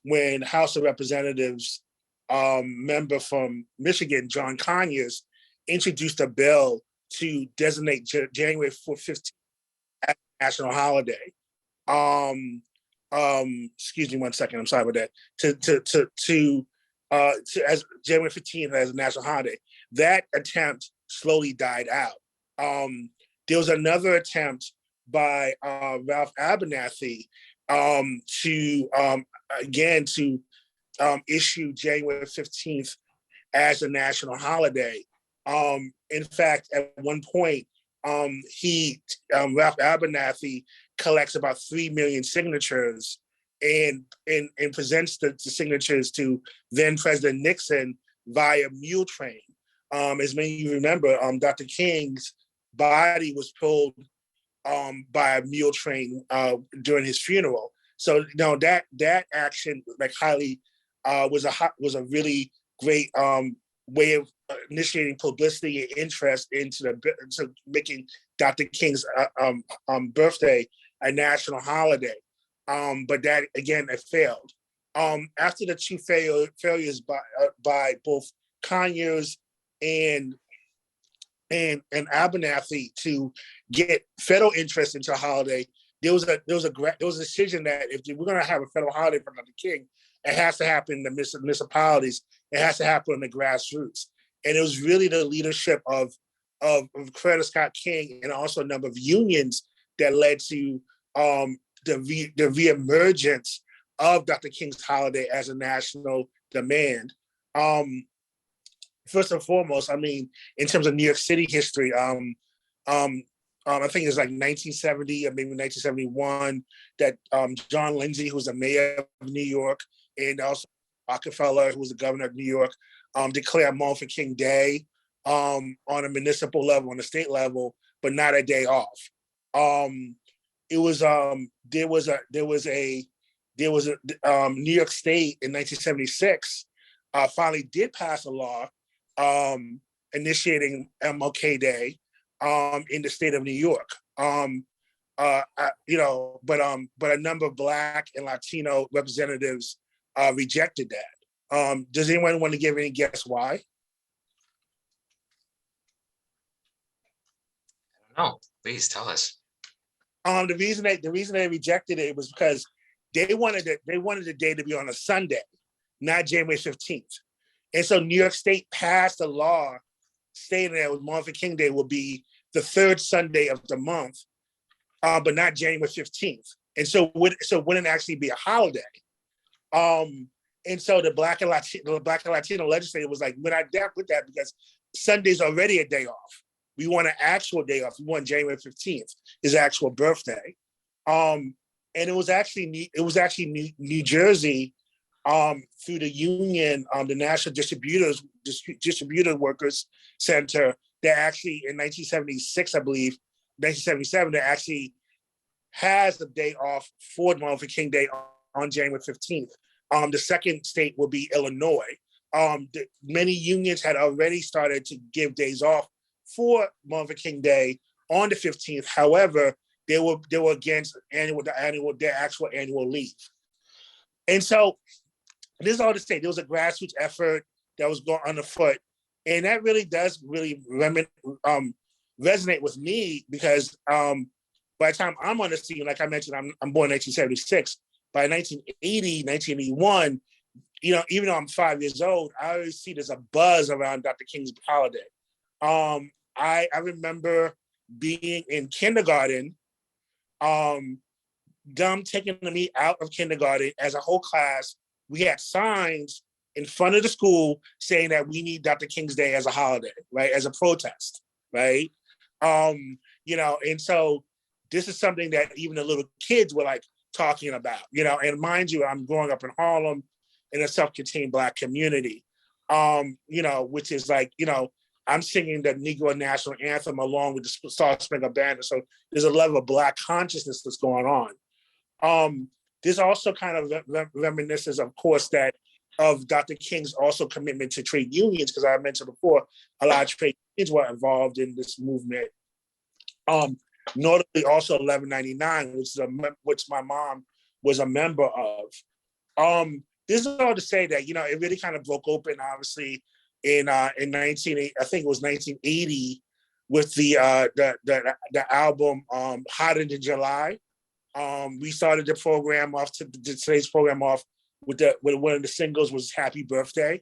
when House of Representatives member from Michigan, John Conyers, introduced a bill to designate January 15th as a national holiday. Excuse me 1 second. I'm sorry about that. To as January 15th as a national holiday. That attempt slowly died out. There was another attempt by Ralph Abernathy to issued January 15th as a national holiday. In fact, at one point, Ralph Abernathy collects about 3 million signatures and presents the signatures to then President Nixon via mule train. As many of you remember, Dr. King's body was pulled by a mule train during his funeral. So that action like highly was a really great way of initiating publicity and interest into making Dr. King's birthday a national holiday. But that again, it failed. After the two failures by both Conyers and Abernathy to get federal interest into a holiday, there was a decision that if we're going to have a federal holiday for Dr. King, it has to happen in the municipalities. It has to happen in the grassroots. And it was really the leadership of Coretta Scott King and also a number of unions that led to the reemergence of Dr. King's holiday as a national demand. First and foremost, I mean, in terms of New York City history, I think it's like 1970 or maybe 1971 that John Lindsay, who was the mayor of New York, and also Rockefeller, who was the governor of New York, declared Martin Luther King Day on a municipal level, on the state level, but not a day off. There was a New York State in 1976 finally did pass a law initiating MLK Day in the state of New York. But a number of Black and Latino representatives rejected that. Does anyone want to give any guess why? No, please tell us. The reason they rejected it was because they wanted the day to be on a Sunday, not January 15th. And so New York State passed a law stating that Martin Luther King Day will be the third Sunday of the month, but not January 15th. And so it wouldn't actually be a holiday. And so the Black and Latino legislature was like, we're not with that because Sunday's already a day off. We want an actual day off. We want January 15th, his actual birthday. And it was actually New Jersey through the union, the National Distributor Workers Center, that actually in 1976, I believe, 1977, that actually has a day off for Martin Luther King Day on January 15th. The second state will be Illinois. Many unions had already started to give days off for Martin Luther King Day on the 15th. However, they were against their actual annual leave. And so this is all to say, there was a grassroots effort that was going on afoot. And that really does resonate with me because by the time I'm on the scene, like I mentioned, I'm born in 1976. By 1980, 1981, even though I'm 5 years old, I always see there's a buzz around Dr. King's holiday. I remember being in kindergarten, them taking me out of kindergarten as a whole class. We had signs in front of the school saying that we need Dr. King's Day as a holiday, right? As a protest, right? And so this is something that even the little kids were like talking about, and mind you, I'm growing up in Harlem in a self-contained Black community, which is like, I'm singing the Negro National Anthem along with the Star Spangled Banner. So there's a level of Black consciousness that's going on. This also kind of reminisces, of course, of Dr. King's also commitment to trade unions, because I mentioned before, a lot of trade unions were involved in this movement. Notably also 1199, which my mom was a member of. This is all to say that, it really kind of broke open, obviously, in 1980 with the album Hotter Than July. We started the program off today's program off with one of the singles was Happy Birthday.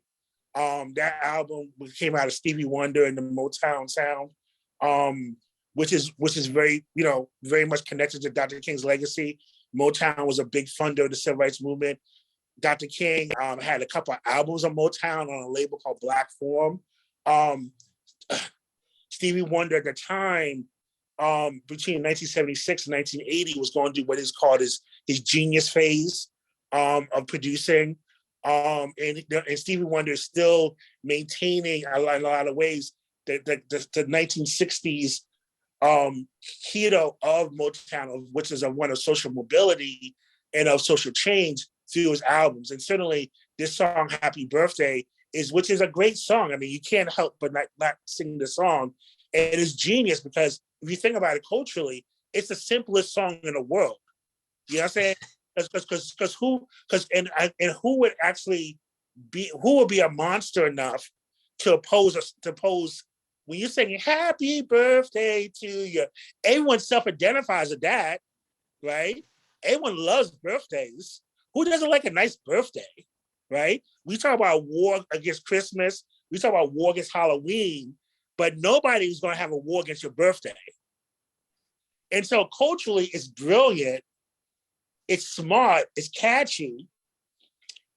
That album came out of Stevie Wonder and the Motown sound, which is very, very much connected to Dr. King's legacy. Motown was a big funder of the civil rights movement. Dr. King had a couple of albums on Motown on a label called Black Forum. Stevie Wonder at the time, between 1976 and 1980, was going to do what is called his genius phase of producing. And Stevie Wonder is still maintaining in a lot of ways the 1960s hero of Motown, which is one of social mobility and of social change through his albums. And certainly this song, Happy Birthday, which is a great song. I mean, you can't help but not sing the song. And it's genius because if you think about it culturally, it's the simplest song in the world. You know what I'm saying? Because who would actually who would be a monster enough to oppose when you're saying happy birthday to you? Everyone self-identifies as that, right? Everyone loves birthdays. Who doesn't like a nice birthday, right? We talk about war against Christmas. We talk about war against Halloween, but nobody's going to have a war against your birthday. And so culturally, it's brilliant. It's smart. It's catchy.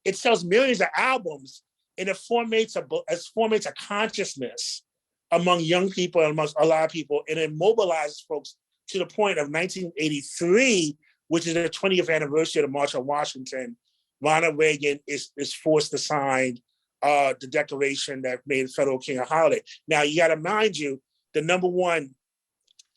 It sells millions of albums, and it formates a consciousness among young people and amongst a lot of people, and it mobilizes folks to the point of 1983, which is the 20th anniversary of the March on Washington. Ronald Reagan is forced to sign the declaration that made Federal King a holiday. Now, you got to mind you, the number one,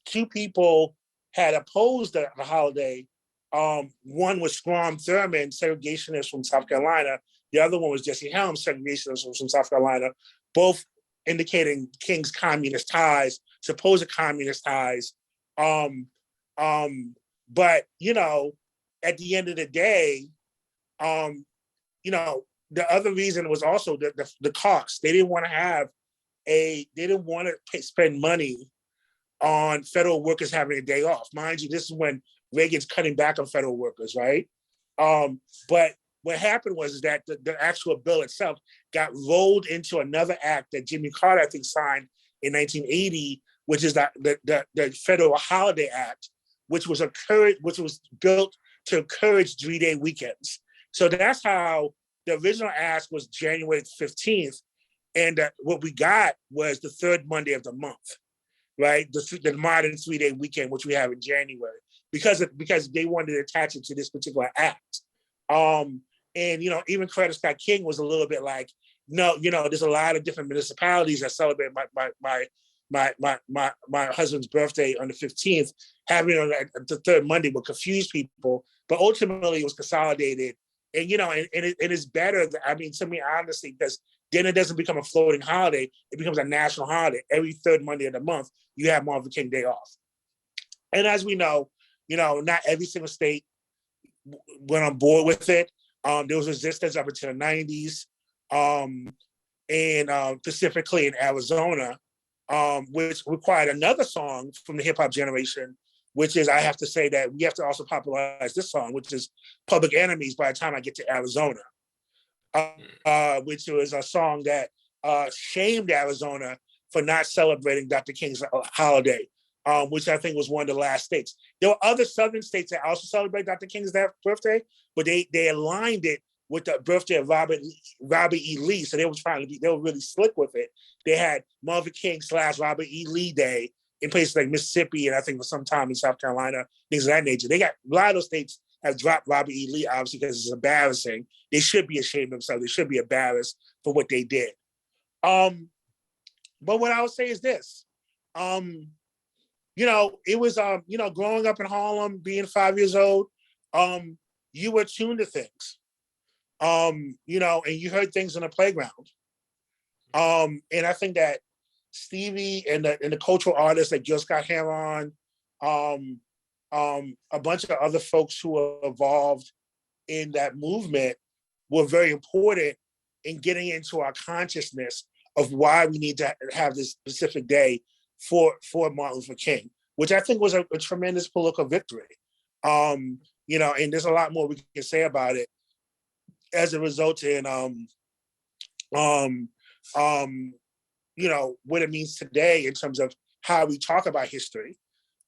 two people had opposed the holiday. One was Strom Thurmond, segregationist from South Carolina. The other one was Jesse Helms, segregationist from South Carolina, both indicating King's communist ties, supposed communist ties. But, you know, at the end of the day, you know, the other reason was also the cost. They didn't want to spend money on federal workers having a day off. Mind you, this is when Reagan's cutting back on federal workers, right? But what happened was that the actual bill itself got rolled into another act that Jimmy Carter, I think, signed in 1980, which is the Federal Holiday Act, which was built to encourage 3-day weekends. So that's how the original ask was January 15th, and what we got was the third Monday of the month, right? The modern 3-day weekend, which we have in January, because they wanted to attach it to this particular act. And you know, even Coretta Scott King was a little bit like, no, you know, there's a lot of different municipalities that celebrate my husband's birthday on the 15th. Having it on the third Monday would confuse people, but ultimately it was consolidated. And you know, and it's better. I mean, to me, honestly, because then it doesn't become a floating holiday; it becomes a national holiday. Every third Monday of the month, you have Martin Luther King Day off. And as we know, you know, not every single state went on board with it. There was resistance up until the 90s, and specifically in Arizona, which required another song from the hip hop generation, which is, I have to say that we have to also popularize this song, which is Public Enemies by the time I get to Arizona, which was a song that shamed Arizona for not celebrating Dr. King's holiday, which I think was one of the last states. There were other southern states that also celebrate Dr. King's birthday, but they aligned it with the birthday of Robert E. Lee. So they were really slick with it. They had Marvin King / Robert E. Lee Day in places like Mississippi, and I think sometime in South Carolina, things of that nature. A lot of those states have dropped Robert E. Lee, obviously, because it's embarrassing. They should be ashamed of themselves. They should be embarrassed for what they did. But what I would say is this. You know, it was, you know, growing up in Harlem, being 5 years old, you were tuned to things, you know, and you heard things on the playground. And I think that Stevie and the cultural artists like Gil Scott-Heron, a bunch of other folks who were involved in that movement were very important in getting into our consciousness of why we need to have this specific day for Martin Luther King, which I think was a tremendous political victory. You know, and there's a lot more we can say about it as a result in you know, what it means today in terms of how we talk about history.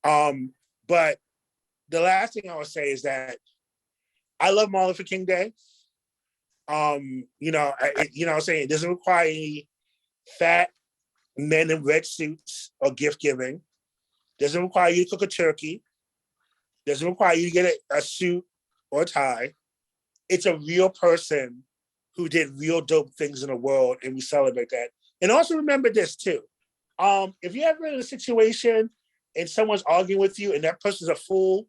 But the last thing I would say is that I love Martin Luther King Day. I'm saying it doesn't require any fat men in red suits or gift giving. Doesn't require you to cook a turkey. Doesn't require you to get a suit or tie. It's a real person who did real dope things in the world, and we celebrate that. And also remember this too. If you're ever in a situation and someone's arguing with you and that person's a fool,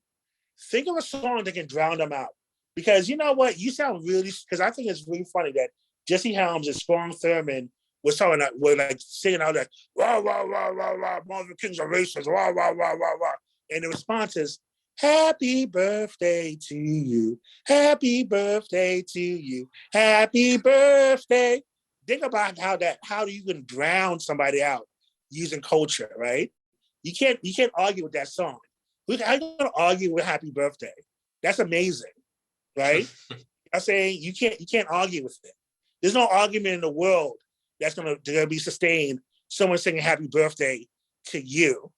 think of a song that can drown them out. Because you know what? You sound really, because I think it's really funny that Jesse Helms and Sprong Thurman was talking that were like singing out like rah rah rah rah rah, Martin King's are racist, rah rah rah rah rah. And the response is, happy birthday to you. Happy birthday to you. Happy birthday. Think about how you can drown somebody out using culture, right? You can't argue with that song. How you gonna argue with happy birthday? That's amazing, right? I'm saying you can't argue with it. There's no argument in the world that's gonna be sustained. Someone singing happy birthday to you.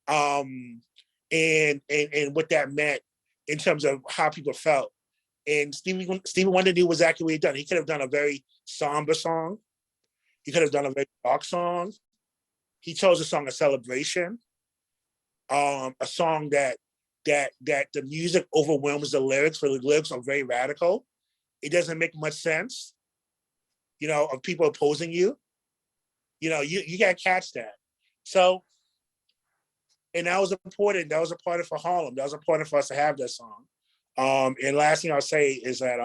And what that meant in terms of how people felt. And Stevie Wonder knew exactly what he'd done. He could have done a very somber song. He could have done a very dark song. He chose a song of celebration, a song that the music overwhelms the lyrics, for the lyrics are very radical. It doesn't make much sense, of people opposing you. You gotta catch that. So, and that was important. That was important for Harlem. That was important for us to have that song. And last thing I'll say is that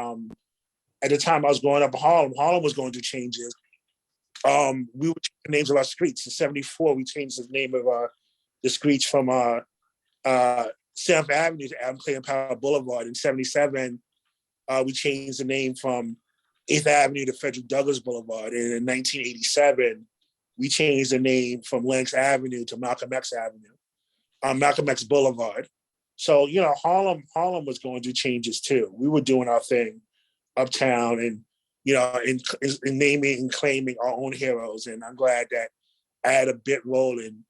at the time I was growing up in Harlem was going through changes. We would change the names of our streets. In '74, we changed the name of the streets from 7th Avenue to Adam Clayton Powell Boulevard. In '77, we changed the name from 8th Avenue to Frederick Douglass Boulevard. And in 1987, we changed the name from Lenox Avenue to Malcolm X Avenue, Malcolm X Boulevard. So, Harlem was going through changes too. We were doing our thing uptown and, in naming and claiming our own heroes. And I'm glad that I had a bit role in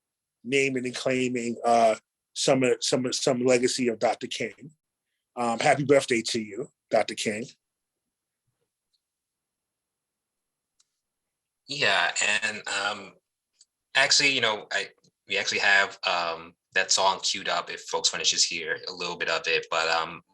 naming and claiming some legacy of Dr. King. Happy birthday to you, Dr. King. Yeah, and actually, we actually have that song queued up if folks want to just hear a little bit of it. But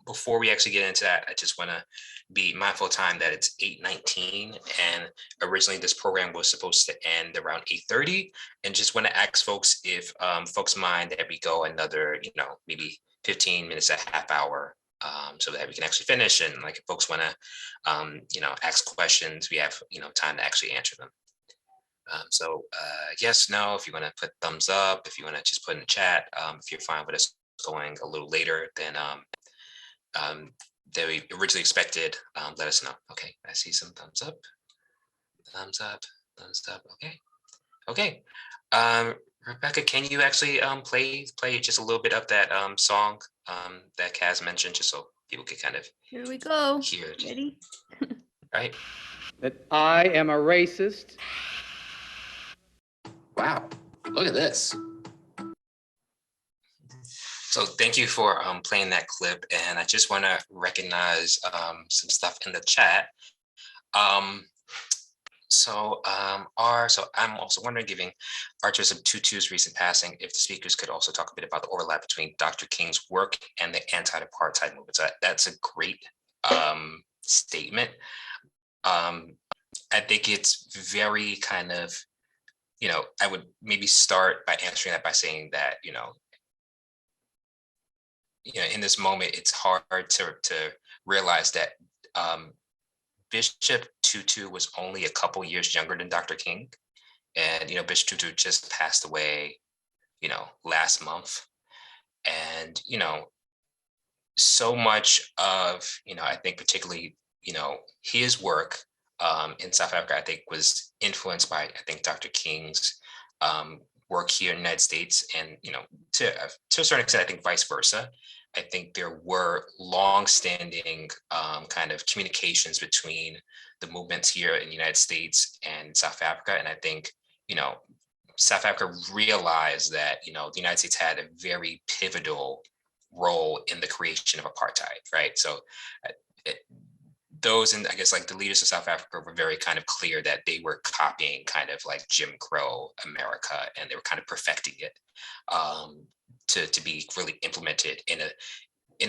before we actually get into that, I just want to be mindful of time that it's 8:19, and originally this program was supposed to end around 8:30. And just want to ask folks if folks mind that we go another, maybe 15 minutes, a half hour, so that we can actually finish. And like if folks want to, ask questions, we have, time to actually answer them. So yes, no, if you want to put thumbs up, if you want to just put in the chat, if you're fine with us going a little later than we originally expected, let us know. Okay, I see some thumbs up, thumbs up, thumbs up. Okay. Rebecca, can you actually play just a little bit of that song that Kaz mentioned, just so people can kind of Here we go. hear it. Ready? Right? That I am a racist. Wow, look at this. So thank you for playing that clip, and I just want to recognize some stuff in the chat. So I'm also wondering, given Archbishop Tutu's recent passing, if the speakers could also talk a bit about the overlap between Dr. King's work and the anti-apartheid movement. So that's a great statement. I think it's very kind of, I would maybe start by answering that by saying that, in this moment, it's hard to realize that Bishop Tutu was only a couple years younger than Dr. King. And, Bishop Tutu just passed away, last month. And, so much of, I think particularly, his work in South Africa, I think was influenced by, Dr. King's work here in the United States. And, to a certain extent, I think vice versa. I think there were long-standing kind of communications between the movements here in the United States and South Africa. And I think, South Africa realized that, the United States had a very pivotal role in the creation of apartheid, right? So those, and I guess like the leaders of South Africa were very kind of clear that they were copying kind of like Jim Crow America, and they were kind of perfecting it to be really implemented in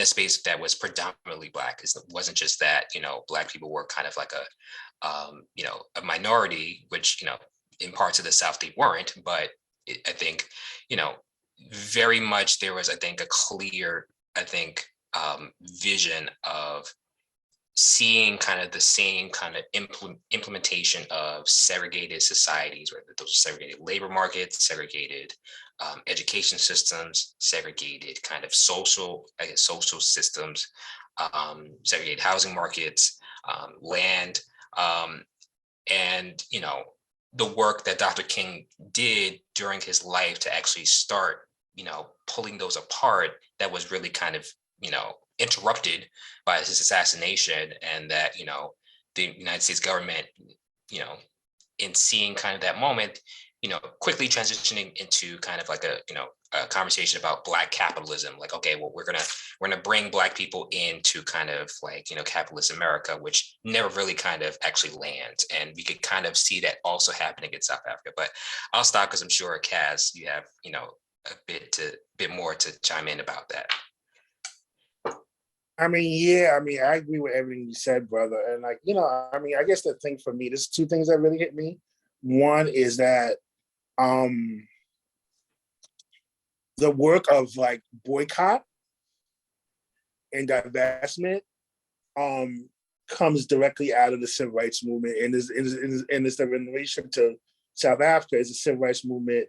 a space that was predominantly Black. It wasn't just that, Black people were kind of like a minority, which, in parts of the South they weren't, but I think, very much there was, I think, a clear, vision of seeing kind of the same kind of implementation of segregated societies, whether those are segregated labor markets, segregated education systems, segregated kind of social systems, segregated housing markets, land, and the work that Dr. King did during his life to actually start, pulling those apart, that was really kind of, interrupted by his assassination, and that, the United States government, in seeing kind of that moment, quickly transitioning into kind of like a conversation about Black capitalism. Like, okay, well, we're gonna bring Black people into kind of like, capitalist America, which never really kind of actually lands. And we could kind of see that also happening in South Africa. But I'll stop because I'm sure, Kaz, you have, a bit more to chime in about that. I agree with everything you said, brother. And I guess the thing for me, there's two things that really hit me. One is that the work of like boycott and divestment comes directly out of the civil rights movement, and is in relation to South Africa is the civil rights movement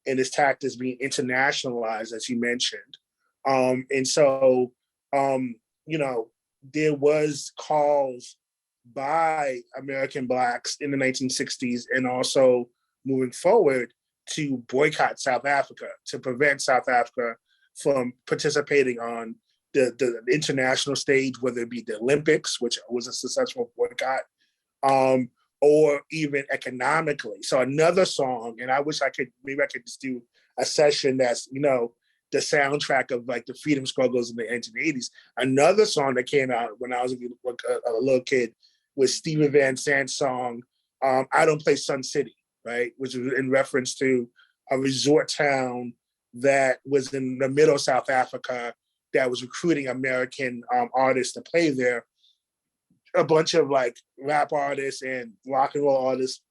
and its tactics being internationalized, as you mentioned. And so there was calls by American Blacks in the 1960s and also moving forward to boycott South Africa, to prevent South Africa from participating on the international stage, whether it be the Olympics, which was a successful boycott, or even economically. So another song, and I wish I could just do a session that's, the soundtrack of like the freedom struggles in the 1980s. Another song that came out when I was a little kid was Stephen Van Sant's song, I Don't Play Sun City, right? Which was in reference to a resort town that was in the middle of South Africa that was recruiting American artists to play there. A bunch of like rap artists and rock and roll artists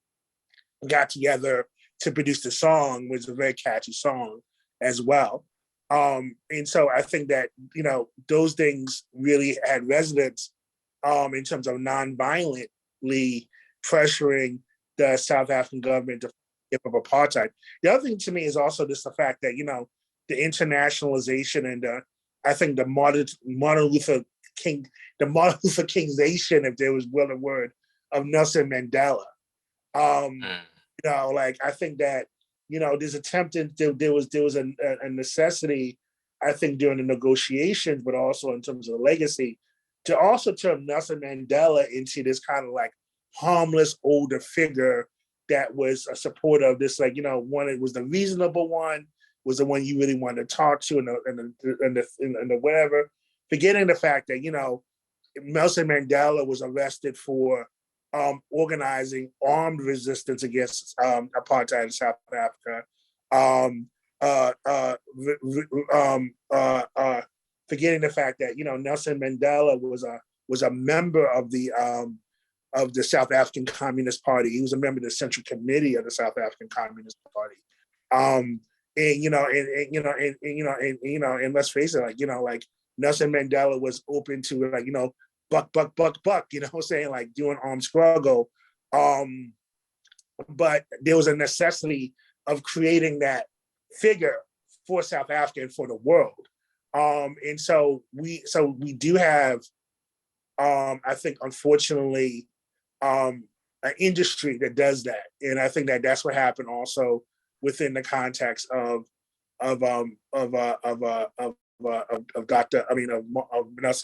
got together to produce the song, which is a very catchy song as well. And so I think that, those things really had resonance in terms of non-violently pressuring the South African government to give up apartheid. The other thing to me is also just the fact that, the internationalization and I think the Martin Luther Kingization, if there was a word, of Nelson Mandela. I think that, there's attempted, there was a necessity, I think, during the negotiations, but also in terms of the legacy, to also turn Nelson Mandela into this kind of like harmless older figure that was a supporter of this, one, it was the reasonable one, was the one you really wanted to talk to, and the whatever, forgetting the fact that, Nelson Mandela was arrested for organizing armed resistance against apartheid in South Africa. Forgetting the fact that Nelson Mandela was a member of the South African Communist Party. He was a member of the Central Committee of the South African Communist Party. And let's face it, like Nelson Mandela was open to buck, saying like doing armed struggle. But there was a necessity of creating that figure for South Africa and for the world. And so we do have, I think, unfortunately, an industry that does that. And I think that that's what happened also within the context of Nelson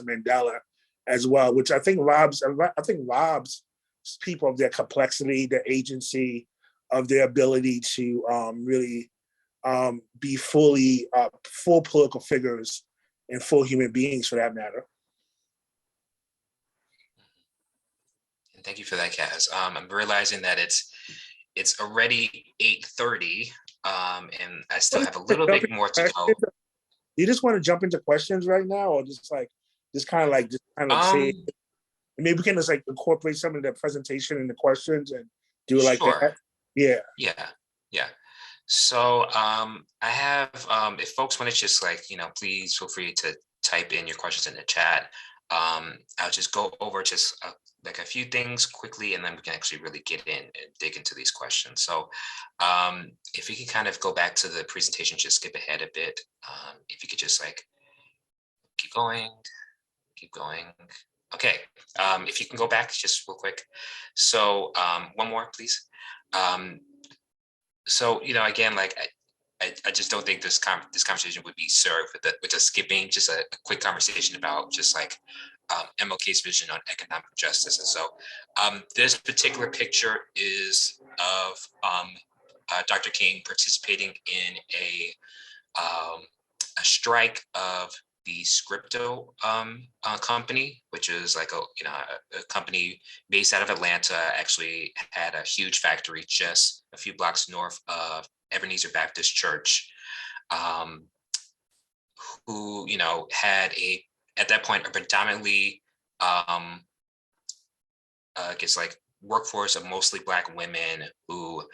Mandela as well, which I think robs people of their complexity, their agency, of their ability to really be full political figures and full human beings, for that matter. Thank you for that, Kaz. I'm realizing that it's already 8:30, and I still have a little bit more to go. You just want to jump into questions right now, or just kind of say, Um, maybe we can just like incorporate some of the presentation in the questions and do it like sure. that. Yeah. Yeah. Yeah. So I have, if folks want to just please feel free to type in your questions in the chat. I'll just go over just like a few things quickly, and then we can actually really get in and dig into these questions. So if you could kind of go back to the presentation, just skip ahead a bit. If you could just like keep going, keep going. Okay, if you can go back just real quick. So one more, please. So again, like I just don't think this conversation would be served with just skipping just a quick conversation about just like MLK's vision on economic justice. And so this particular picture is of Dr. King participating in a strike of the Scripto company, which is like a company based out of Atlanta. Actually had a huge factory just a few blocks north of Ebenezer Baptist Church, who had at that point a predominantly I guess like workforce of mostly Black women who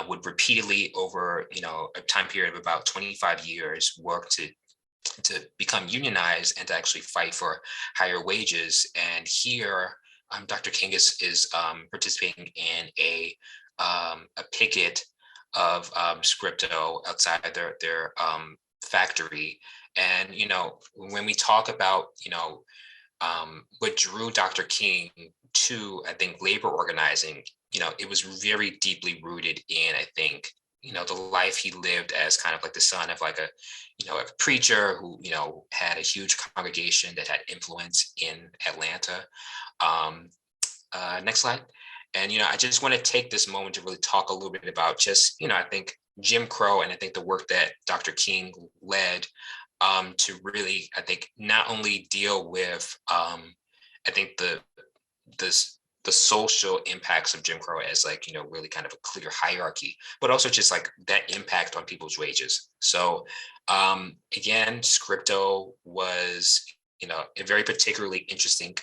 would repeatedly over a time period of about 25 years work to become unionized and to actually fight for higher wages. And here, Dr. King is participating in a picket of Scripto outside their factory. And when we talk about what drew Dr. King to, I think, labor organizing, it was very deeply rooted in, I think, the life he lived as kind of like the son of like a preacher who, had a huge congregation that had influence in Atlanta. Next slide. And, I just want to take this moment to really talk a little bit about just, I think Jim Crow, and I think the work that Dr. King led to really, I think, not only deal with, I think the social impacts of Jim Crow as like, really kind of a clear hierarchy, but also just like that impact on people's wages. So again, Scripto was, a very particularly interesting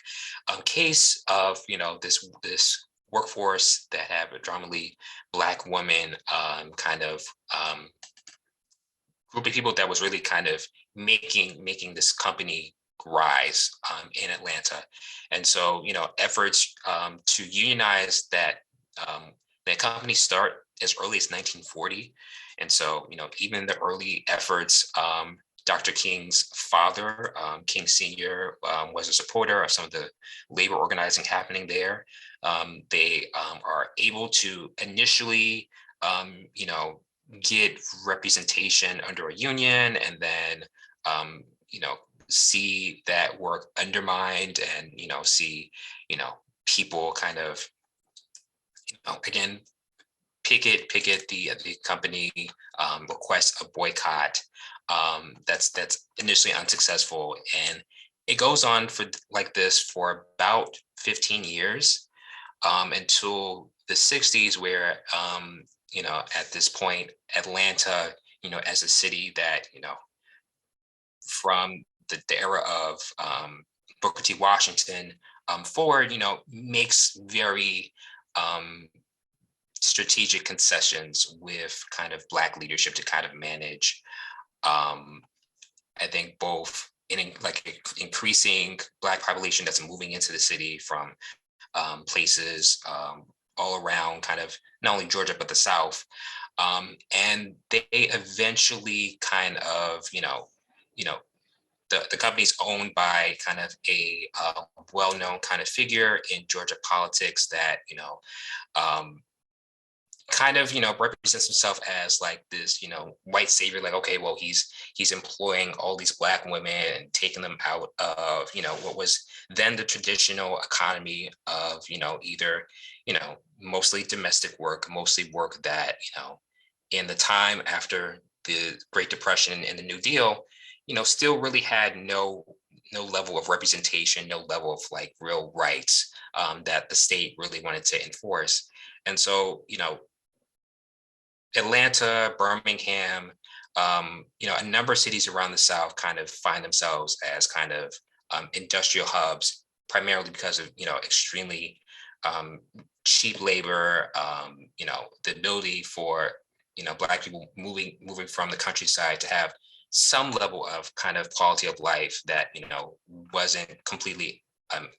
case of, this workforce that had predominantly Black women kind of group of people that was really kind of making this company rise in Atlanta. And so, efforts to unionize that company start as early as 1940. And so, even the early efforts, Dr. King's father, King Sr., was a supporter of some of the labor organizing happening there. They are able to initially, get representation under a union, and then see that work undermined, and see people kind of again picket the company, request a boycott that's initially unsuccessful, and it goes on for like this for about 15 years until the 60s, where at this point, Atlanta, as a city that, from the era of Booker T. Washington forward, makes very strategic concessions with kind of Black leadership to kind of manage, I think, both in like increasing Black population that's moving into the city from places all around kind of not only Georgia, but the South. And they eventually kind of, the company's owned by kind of a well-known kind of figure in Georgia politics that, kind of, represents himself as like this, white savior, like, okay, well, he's employing all these Black women and taking them out of, what was then the traditional economy of, either, mostly domestic work, mostly work that, in the time after the Great Depression and the New Deal, still really had no level of representation, no level of like real rights that the state really wanted to enforce. And so, Atlanta, Birmingham, a number of cities around the South kind of find themselves as kind of industrial hubs, primarily because of, extremely cheap labor, the ability for, Black people moving from the countryside to have some level of kind of quality of life that, wasn't completely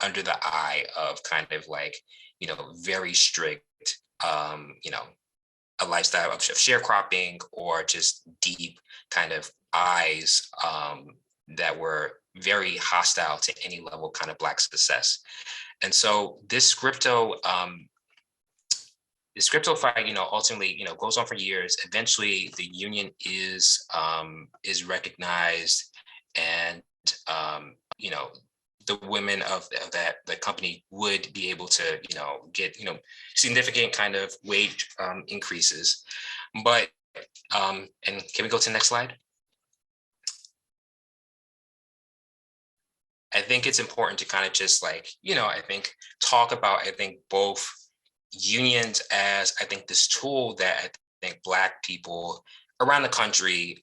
under the eye of kind of like, very strict, a lifestyle of sharecropping or just deep kind of eyes that were very hostile to any level kind of Black success. And so this scripto fight, ultimately, goes on for years. Eventually, the union is recognized, and the women of the company would be able to, get, significant kind of wage increases. But, and can we go to the next slide? I think it's important to kind of just like, I think talk about, both unions as, this tool that I think Black people around the country,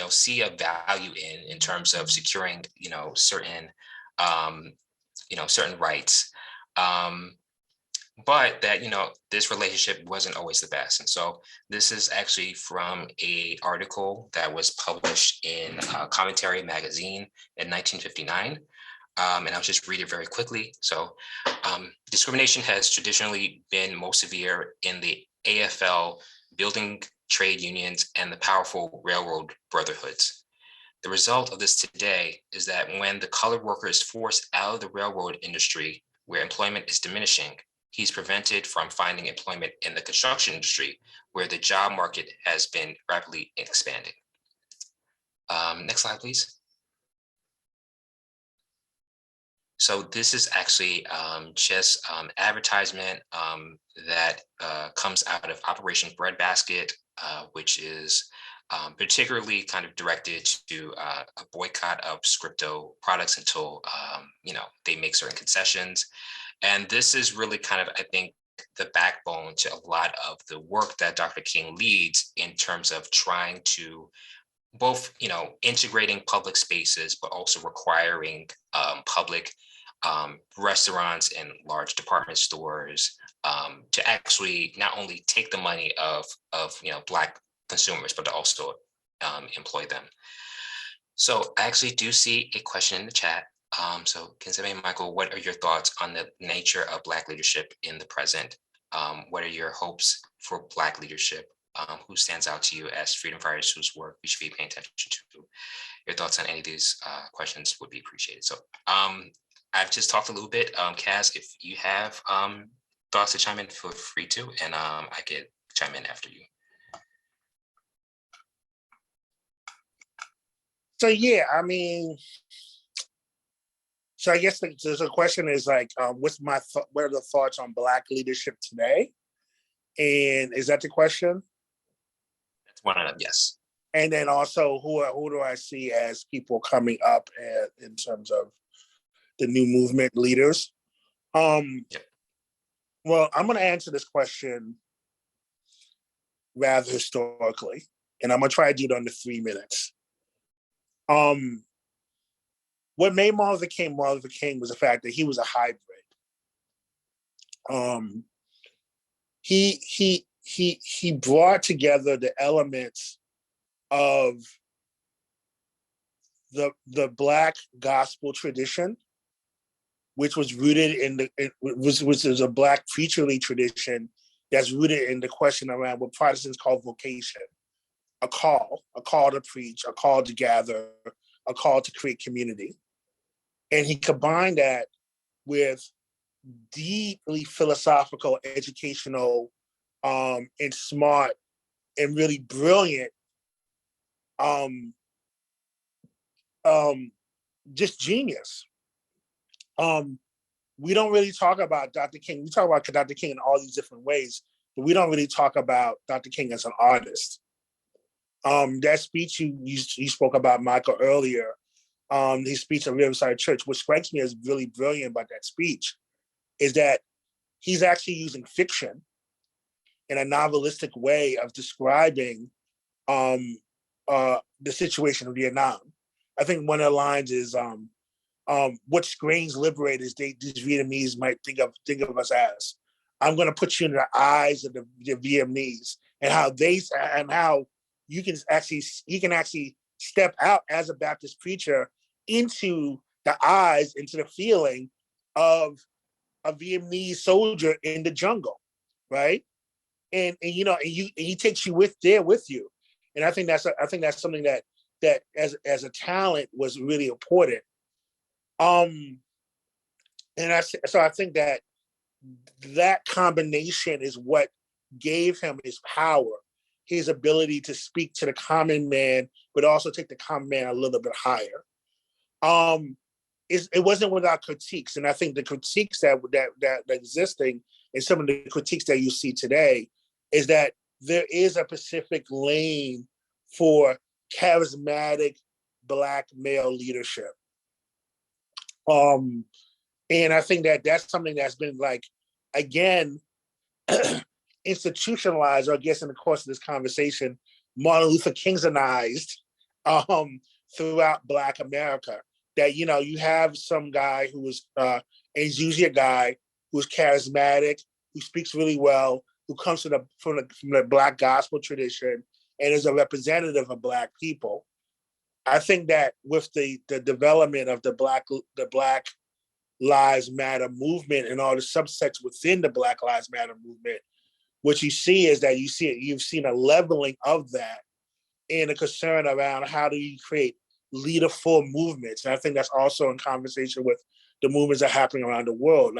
see a value in terms of securing, certain, certain rights. But that, this relationship wasn't always the best. And so this is actually from a article that was published in Commentary magazine in 1959. And I'll just read it very quickly. So discrimination has traditionally been most severe in the AFL, building trade unions, and the powerful railroad brotherhoods. The result of this today is that when the colored worker is forced out of the railroad industry, where employment is diminishing, he's prevented from finding employment in the construction industry, where the job market has been rapidly expanding. Next slide, please. So this is actually just advertisement that comes out of Operation Breadbasket, which is particularly kind of directed to a boycott of scripto products until they make certain concessions. And this is really kind of, I think, the backbone to a lot of the work that Dr. King leads in terms of trying to both, integrating public spaces, but also requiring public restaurants and large department stores to actually not only take the money of Black consumers, but to also employ them. So I actually do see a question in the chat. So Kazembe and Michael, what are your thoughts on the nature of Black leadership in the present? What are your hopes for Black leadership? Who stands out to you as freedom fighters whose work we should be paying attention to? Your thoughts on any of these questions would be appreciated. So I've just talked a little bit. Kaz, if you have thoughts to chime in, feel free to, and I could chime in after you. So yeah, so I guess the question is like, what are the thoughts on Black leadership today? And is that the question? That's one of them, yes. And then also, who do I see as people coming up in terms of the new movement leaders? Yep. Well, I'm going to answer this question rather historically, and I'm going to try to do it under 3 minutes. What made Martin Luther King was the fact that he was a hybrid. He brought together the elements of the Black gospel tradition, which was rooted in which is a Black preacherly tradition that's rooted in the question around what Protestants call vocation, a call to preach, a call to gather, a call to create community. And he combined that with deeply philosophical, educational, and smart and really brilliant, just genius. We don't really talk about Dr. King. We talk about Dr. King in all these different ways, but we don't really talk about Dr. King as an artist. That speech you spoke about, Michael, earlier, his speech at Riverside Church, what strikes me as really brilliant about that speech is that he's actually using fiction in a novelistic way of describing the situation of Vietnam. I think one of the lines is what strange liberators these Vietnamese might think of us as. I'm going to put you in the eyes of the Vietnamese, and how he can actually step out as a Baptist preacher into the eyes, into the feeling of a Vietnamese soldier in the jungle, right? And he takes you with you, and I think that's something that as a talent was really important. And I think that combination is what gave him his power, his ability to speak to the common man, but also take the common man a little bit higher. It wasn't without critiques, and I think the critiques that existing, and some of the critiques that you see today, is that there is a specific lane for charismatic Black male leadership. And I think that's something that's been again, institutionalized, or I guess in the course of this conversation, Martin Luther King's throughout Black America. That you have some guy who was, and he's usually a guy who's charismatic, who speaks really well, who comes from the Black gospel tradition, and is a representative of Black people. I think that with the development of the Black Lives Matter movement and all the subsets within the Black Lives Matter movement, what you see is that you've seen a leveling of that, and a concern around how do you create leaderful movements. And I think that's also in conversation with the movements that are happening around the world,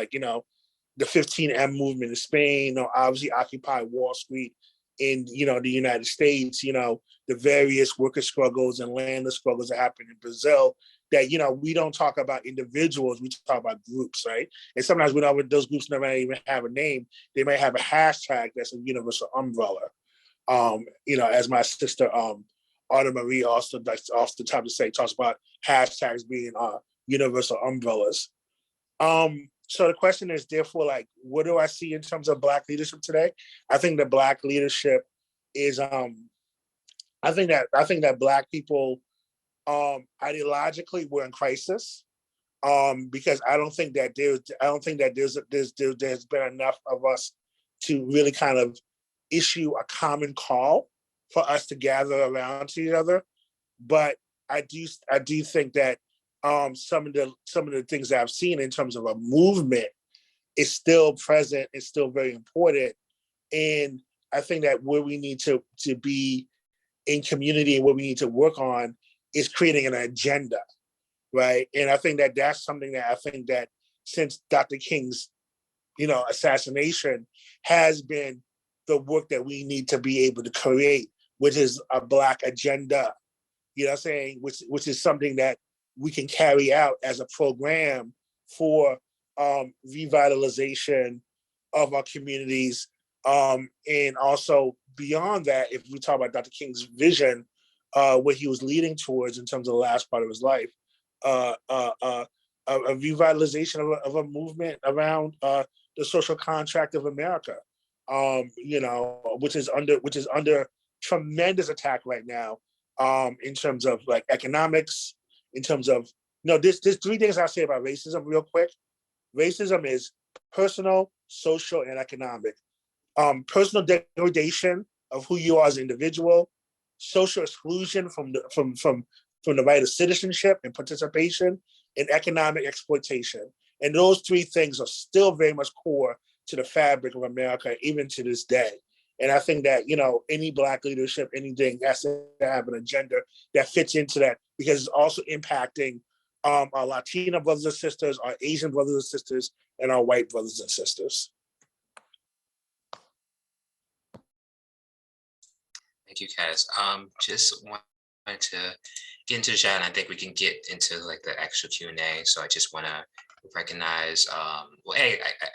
the 15M movement in Spain, obviously Occupy Wall Street in the United States, the various worker struggles and land struggles that happen in Brazil, that we don't talk about individuals, we talk about groups, right? And sometimes those groups never even have a name. They may have a hashtag that's a universal umbrella. As my sister Arta Marie also likes off the top to say, talks about hashtags being universal umbrellas. So the question is, therefore, what do I see in terms of Black leadership today? I think that Black leadership is I think that Black people ideologically we're in crisis, because I don't think that there's been enough of us to really kind of issue a common call for us to gather around to each other. But I do think that some of the things that I've seen in terms of a movement is still present, is still very important. And I think that where we need to be in community and what we need to work on is creating an agenda, right? And I think that that's something that I think that since Dr. King's, assassination has been the work that we need to be able to create, which is a Black agenda, you know what I'm saying? Which is something that we can carry out as a program for revitalization of our communities. And also beyond that, if we talk about Dr. King's vision, what he was leading towards in terms of the last part of his life, a revitalization of a movement around the social contract of America, which is under tremendous attack right now, in terms of economics, in terms of there's three things I'll say about racism real quick. Racism is personal, social, and economic. Personal degradation of who you are as an individual, social exclusion from the right of citizenship and participation, and economic exploitation. And those three things are still very much core to the fabric of America, even to this day. And I think that, any Black leadership, anything has to have an agenda that fits into that, because it's also impacting our Latino brothers and sisters, our Asian brothers and sisters, and our white brothers and sisters. Thank you, Kaz. Just wanted to get into the chat, and I think we can get into the extra Q&A. So I just want to recognize, I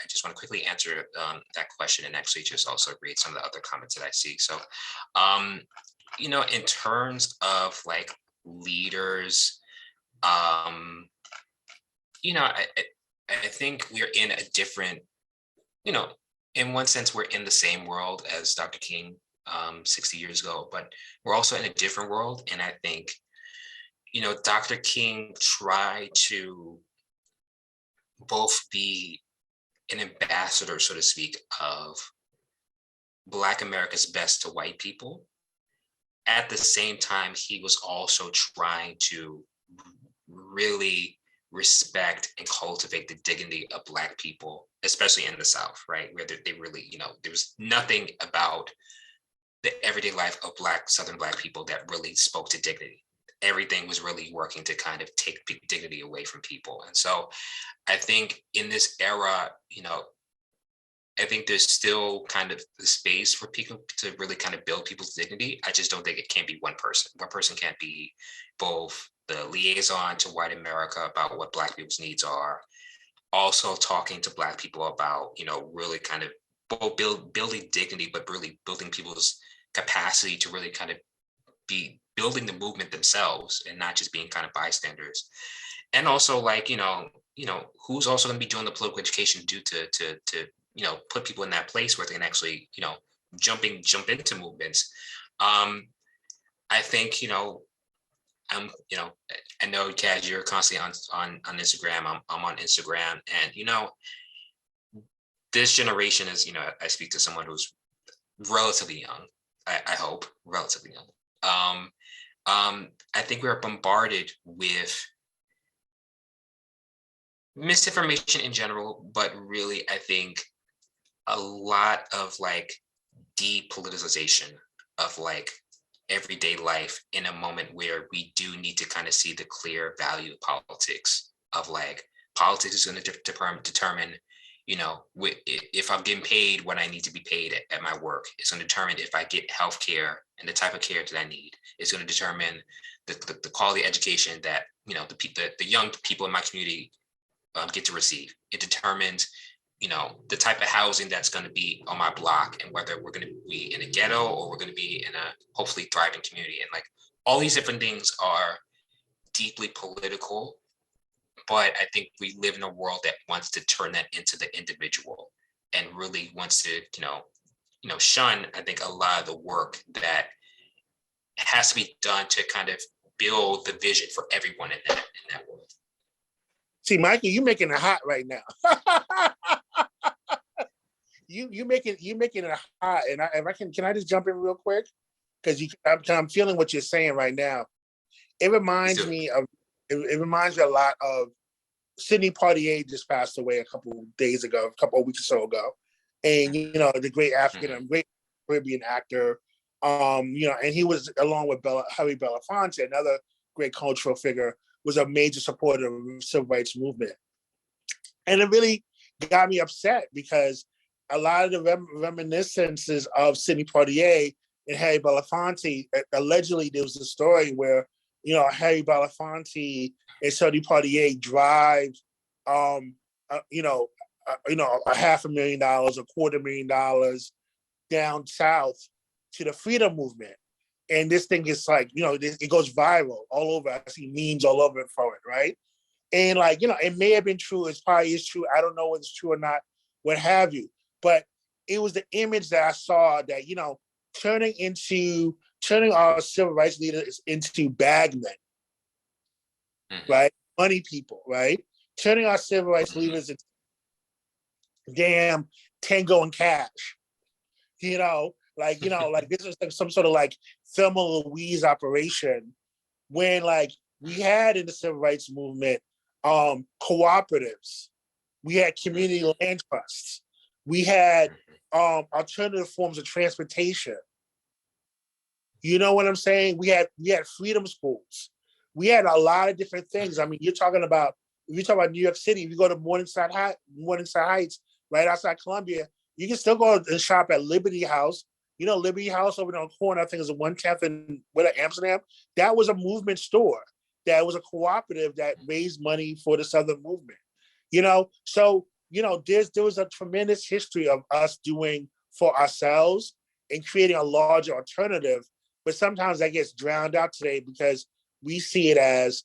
just want to quickly answer that question, and actually just also read some of the other comments that I see. So, in terms of leaders, I I think we're in a different, you know, in one sense, we're in the same world as Dr. King 60 years ago, but we're also in a different world. And I think, Dr. King tried to both be an ambassador, so to speak, of Black America's best to white people. At the same time, he was also trying to really respect and cultivate the dignity of Black people, especially in the South, right? Where they really, there was nothing about the everyday life of Southern Black people that really spoke to dignity. Everything was really working to kind of take dignity away from people. And so I think in this era, I think there's still kind of the space for people to really kind of build people's dignity. I just don't think it can be one person. One person can't be both the liaison to white America about what Black people's needs are, also talking to Black people about, really kind of both building dignity, but really building people's capacity to really kind of be building the movement themselves and not just being kind of bystanders. And also who's also going to be doing the political education due to put people in that place where they can actually, jump into movements. I think, I'm, I know, Kaz, you're constantly on Instagram. I'm on Instagram, and this generation is, I speak to someone who's relatively young. I hope relatively young. I think we're bombarded with misinformation in general, but really, I think a lot of depoliticization of everyday life in a moment where we do need to kind of see the clear value of politics, of politics is going to determine, if I'm getting paid what I need to be paid at my work. It's going to determine if I get health care and the type of care that I need. It's going to determine the quality of education that, the young people in my community get to receive. It determines, the type of housing that's going to be on my block, and whether we're going to be in a ghetto or we're going to be in a hopefully thriving community. And all these different things are deeply political, but I think we live in a world that wants to turn that into the individual and really wants to, shun, I think, a lot of the work that has to be done to kind of build the vision for everyone in that world. See, Michael, you making it hot right now. you making it hot, and can I just jump in real quick? Because I'm feeling what you're saying right now. It reminds me a lot of Sidney Poitier. Just passed away a couple of weeks or so ago, and the great great Caribbean actor. And he was, along with Harry Belafonte, another great cultural figure, was a major supporter of the civil rights movement. And it really got me upset because a lot of the reminiscences of Sidney Poitier and Harry Belafonte, allegedly there was a story where, Harry Belafonte and Sidney Poitier drive, $500,000, $250,000 down south to the freedom movement. And this thing is it goes viral all over. I see memes all over it for it, right? And it may have been true. It probably is true. I don't know whether it's true or not, what have you. But it was the image that I saw that, turning our civil rights leaders into bagmen, right? Money people, right? Turning our civil rights leaders into damn Tango and Cash, this is some sort of Thelma Louise operation when we had in the civil rights movement cooperatives, we had community land trusts, we had alternative forms of transportation. You know what I'm saying? We had freedom schools. We had a lot of different things. I mean, if you talk about New York City, if you go to Morningside Heights, right outside Columbia, you can still go and shop at Liberty House. Liberty House over there on the corner, I think is a 110th in Amsterdam. That was a movement store. That was a cooperative that raised money for the Southern movement. So there was a tremendous history of us doing for ourselves and creating a larger alternative. But sometimes that gets drowned out today because we see it as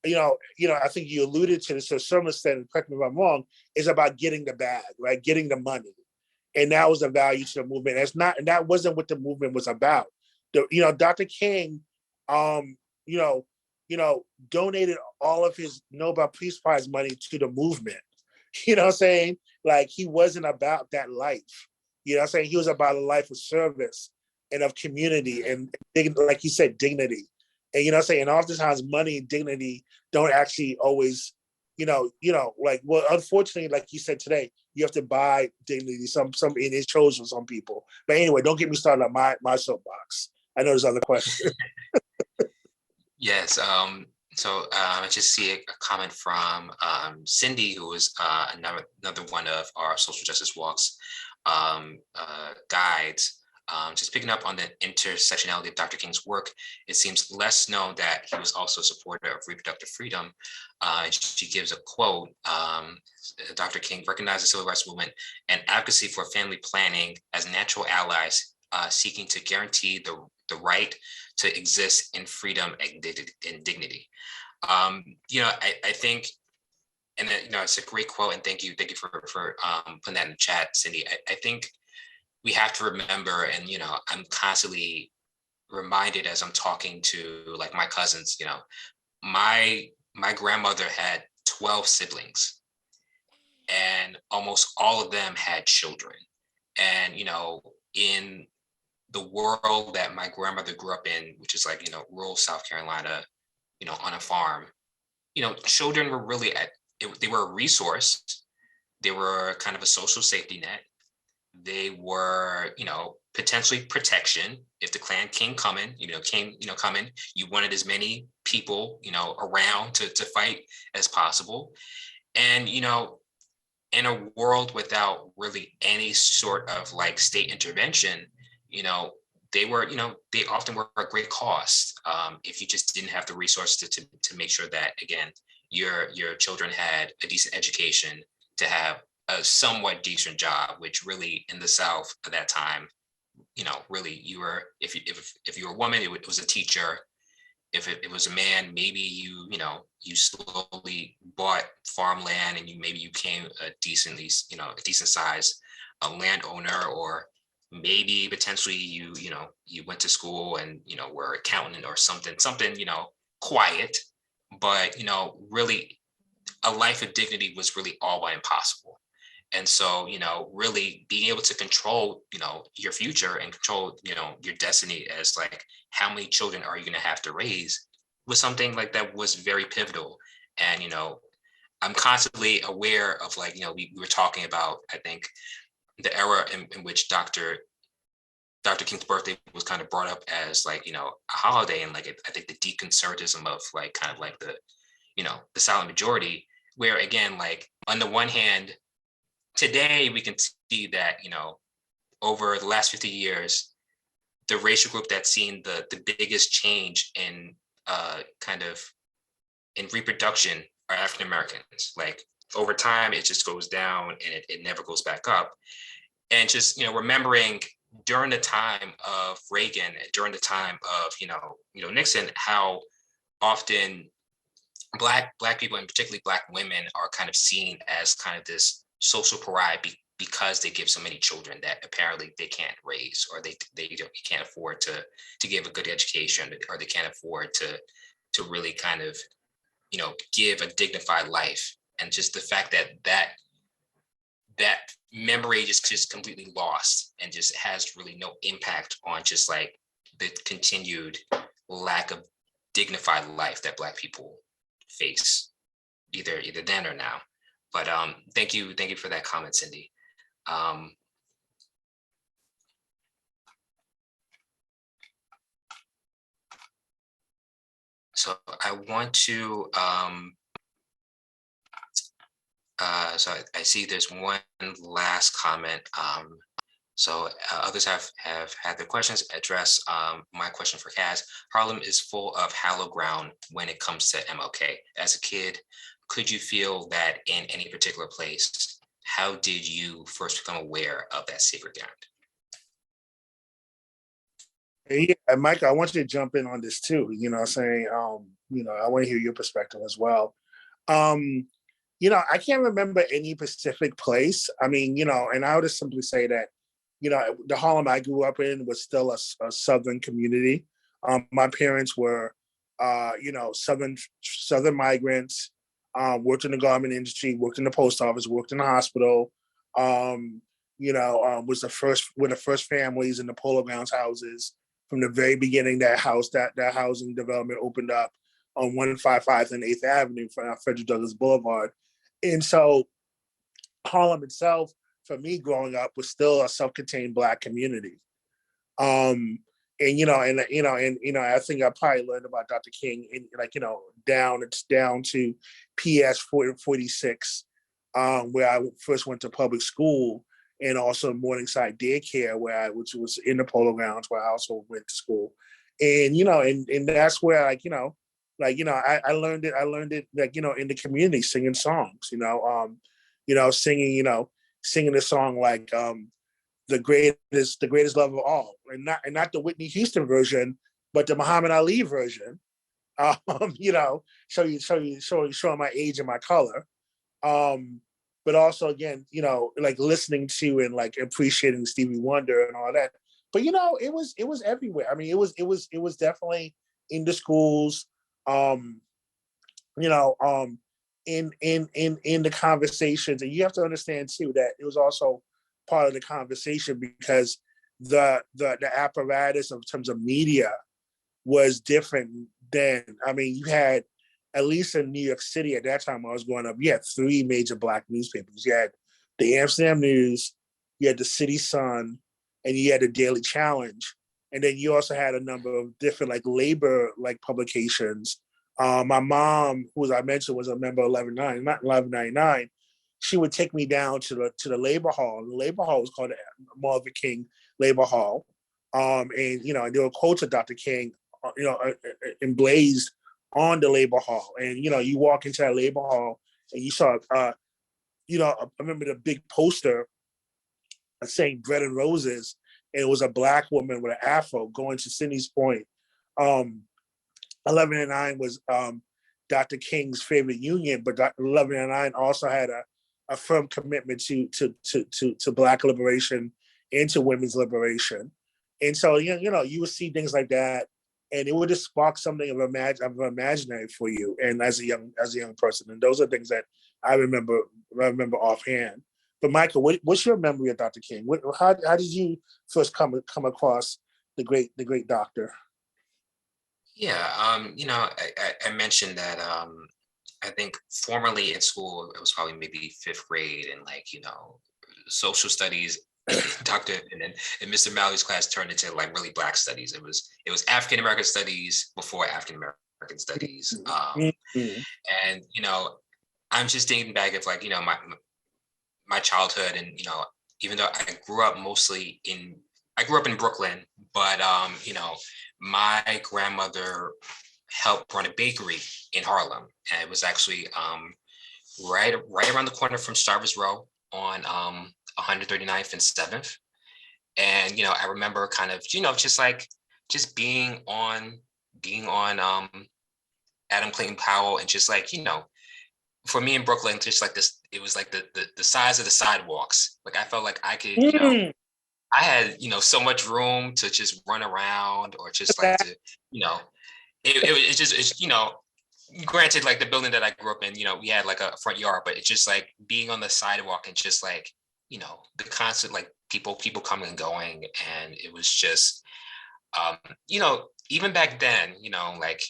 I think you alluded to this to a certain extent, and correct me if I'm wrong, is about getting the bag, right? Getting the money. And that was the value to the movement. And that wasn't what the movement was about. Dr. King, um, you know, donated all of his Nobel Peace Prize money to the movement. You know what I'm saying? Like, he wasn't about that life. You know what I'm saying? He was about a life of service and of community and, like you said, dignity. And you know what I'm saying? And oftentimes money and dignity don't actually always, unfortunately, like you said today, you have to buy dignity. Some and it's chosen for some people. But anyway, don't get me started on my soapbox. I know there's other questions. Yes. I just see a comment from Cindy, who is another one of our social justice walks guides. Just picking up on the intersectionality of Dr. King's work, it seems less known that he was also a supporter of reproductive freedom. She gives a quote, Dr. King recognized the civil rights movement and advocacy for family planning as natural allies seeking to guarantee the right to exist in freedom and dignity. I think, and it's a great quote, and thank you for putting that in the chat, Cindy. I think we have to remember, and I'm constantly reminded as I'm talking to like my cousins. My grandmother had 12 siblings, and almost all of them had children. And in the world that my grandmother grew up in, which is like rural South Carolina, on a farm, children were really they were a resource. They were kind of a social safety net. They were, potentially protection. If the Klan came coming, you wanted as many people, around to fight as possible. And, in a world without really any sort of like state intervention, they were, they often were at great cost if you just didn't have the resources to make sure that, again, your children had a decent education, to have a somewhat decent job, which really in the South at that time, really you were, if you were a woman, it was a teacher. If it was a man, maybe you slowly bought farmland and maybe you became a decent size landowner, or maybe potentially you went to school and were an accountant or something quiet, but really a life of dignity was really all but impossible. And so, really being able to control, your future and control, your destiny as like how many children are you going to have to raise was something like that was very pivotal. And, I'm constantly aware of like, we were talking about, I think, the era in which Dr. King's birthday was kind of brought up as like, a holiday. And like, I think the deconservatism of like, kind of like the silent majority, where again, like on the one hand, today we can see that, over the last 50 years, the racial group that's seen the biggest change in kind of in reproduction are African Americans. Like over time, it just goes down and it never goes back up. And just, remembering during the time of Reagan, during the time of, Nixon, how often Black people, and particularly Black women, are kind of seen as kind of this social pariah because they give so many children that apparently they can't raise, or they can't afford to give a good education, or they can't afford to really kind of give a dignified life. And just the fact that memory just completely lost and just has really no impact on just like the continued lack of dignified life that Black people face, either then or now. But thank you for that comment, Cindy. So I want to so I see there's one last comment. So others have had their questions address. My question for Kaz: Harlem is full of hallowed ground when it comes to MLK. As a kid, could you feel that in any particular place? How did you first become aware of that sacred ground? Yeah, and Michael, I want you to jump in on this too. You know what I'm saying? I want to hear your perspective as well. Um, I can't remember any specific place. I mean, and I would just simply say that, the Harlem I grew up in was still a Southern community. My parents were, Southern migrants, worked in the garment industry, worked in the post office, worked in the hospital. Was were the first families in the Polo Grounds houses from the very beginning. That housing development opened up on 155 and 8th Avenue from Frederick Douglass Boulevard. And so Harlem itself, for me growing up, was still a self-contained Black community. I think I probably learned about Dr. King in down to PS 46, where I first went to public school, and also Morningside Daycare, which was in the Polo Grounds, where I also went to school. And and that's where I learned it. I learned it in the community, singing songs. Singing a song like the greatest love of all, and not the Whitney Houston version, but the Muhammad Ali version. Showing my age and my color. But also again, like listening to and like appreciating Stevie Wonder and all that. But it was everywhere. I mean, it was definitely in the schools. Um, in the conversations, and you have to understand too that it was also part of the conversation because the apparatus in terms of media was different then. I mean, you had, at least in New York City at that time when I was growing up, you had three major Black newspapers. You had the Amsterdam News, you had the City Sun, and you had the Daily Challenge. And then you also had a number of different like labor like publications. My mom, who as I mentioned was a member of 1199, she would take me down to the labor hall. The labor hall was called the Marvin King Labor Hall. And there were quotes of Dr. King, emblazed on the labor hall. And you walk into that labor hall and you saw, I remember the big poster saying "Bread and Roses," and it was a Black woman with an afro going to Sydney's Point. 1109 was Dr. King's favorite union, but 1109 also had a firm commitment to Black liberation and to women's liberation. And so you would see things like that, and it would just spark something of imaginary for you, and as a young person. And those are things that I remember offhand. But Michael, what's your memory of Dr. King? How did you first come across the great doctor? Yeah, I mentioned that I think formerly in school it was probably maybe fifth grade, and social studies, Dr. and then in Mr. Mallory's class turned into like really Black studies. It was African American studies before African American studies, Mm-hmm. and I'm just thinking back of my childhood, and even though I grew up in Brooklyn, but my grandmother helped run a bakery in Harlem, and it was actually right around the corner from Starvers Row on 139th and 7th. And I remember kind of just being on Adam Clayton Powell, and just for me in Brooklyn, just like this, it was like the size of the sidewalks. Like I felt like I could, I had, so much room to just run around, or just like to, it's granted, like the building that I grew up in, we had like a front yard, but it's just like being on the sidewalk and just like, the constant like people coming and going. And it was just, even back then, like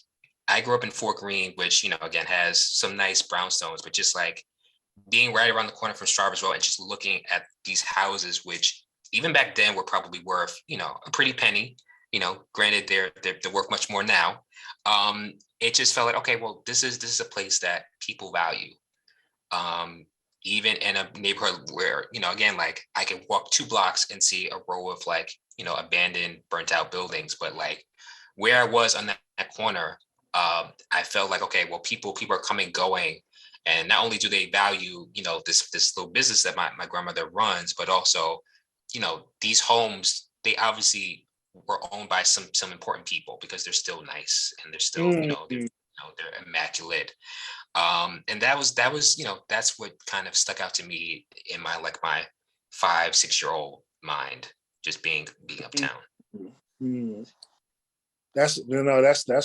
I grew up in Fort Greene, which, again, has some nice brownstones, but just like being right around the corner from Starvers Row and just looking at these houses, which even back then were probably worth, a pretty penny, granted they're worth much more now. It just felt like, okay, well, this is a place that people value. Even in a neighborhood where, again, like I could walk 2 blocks and see a row of like, abandoned, burnt out buildings, but like where I was on that corner, I felt like, okay, well, people are coming, going, and not only do they value, this little business that my grandmother runs, but also, these homes, they obviously were owned by some important people because they're still nice and they're still, they're immaculate. And that was, that's what kind of stuck out to me in my 5-6 year old mind, just being uptown. Mm. That's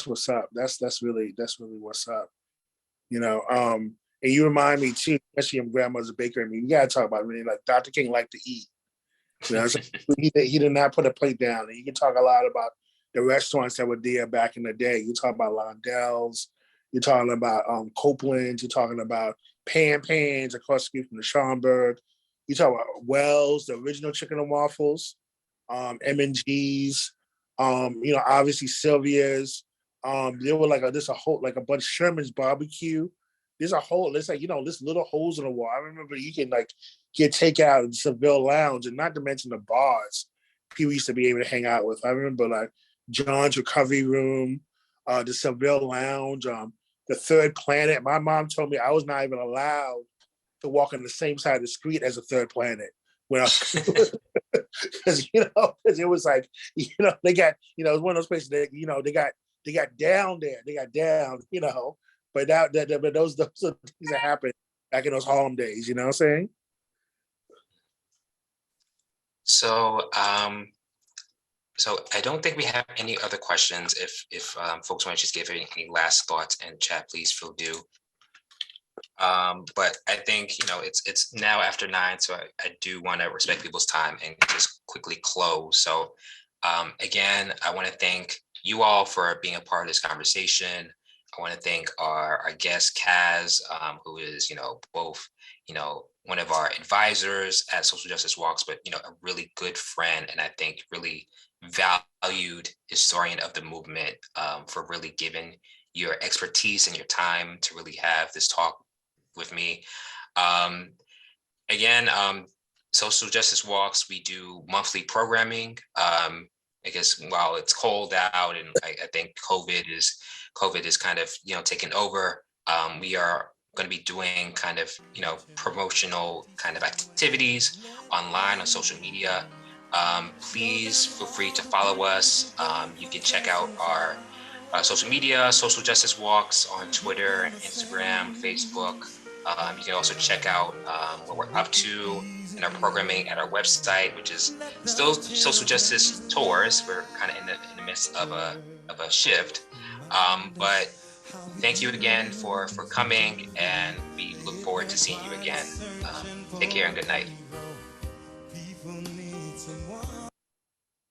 what's up. That's really what's up. And you remind me too, especially your grandmother's baker. I mean, you gotta talk about really like Dr. King liked to eat. So he did not put a plate down. And you can talk a lot about the restaurants that were there back in the day. You talk about Londell's, you're talking about Copeland's, you're talking about Pans across the street from the Schaumburg. You talk about Wells, the original chicken and waffles, M&G's, obviously Sylvia's. There were there's a whole a bunch of Sherman's barbecue. There's there's little holes in the wall. I remember you can get takeout in Seville Lounge, and not to mention the bars people used to be able to hang out with. I remember John's Recovery Room, the Seville Lounge, the Third Planet. My mom told me I was not even allowed to walk on the same side of the street as a Third Planet when I was because it was they got it was one of those places that they got down there. They got down, but but those are things that happened back in those Harlem days. You know what I'm saying? So, so I don't think we have any other questions. If folks want to just give any last thoughts in chat, please feel do. But I think it's now after 9, so I do want to respect people's time and just quickly close. So again, I want to thank you all for being a part of this conversation. I want to thank our guest Kaz, who is both one of our advisors at Social Justice Walks, but a really good friend, and I think really valued historian of the movement, for really giving your expertise and your time to really have this talk with me. Again, Social Justice Walks, we do monthly programming. I guess while it's cold out and I think COVID is kind of taken over, we are going to be doing kind of promotional kind of activities online on social media. Please feel free to follow us. You can check out our social media, Social Justice Walks on Twitter, Instagram, Facebook. You can also check out what we're up to in our programming at our website, which is still Social Justice Tours. We're kind of in the midst of a shift, but thank you again for coming, and we look forward to seeing you again. Take care and good night.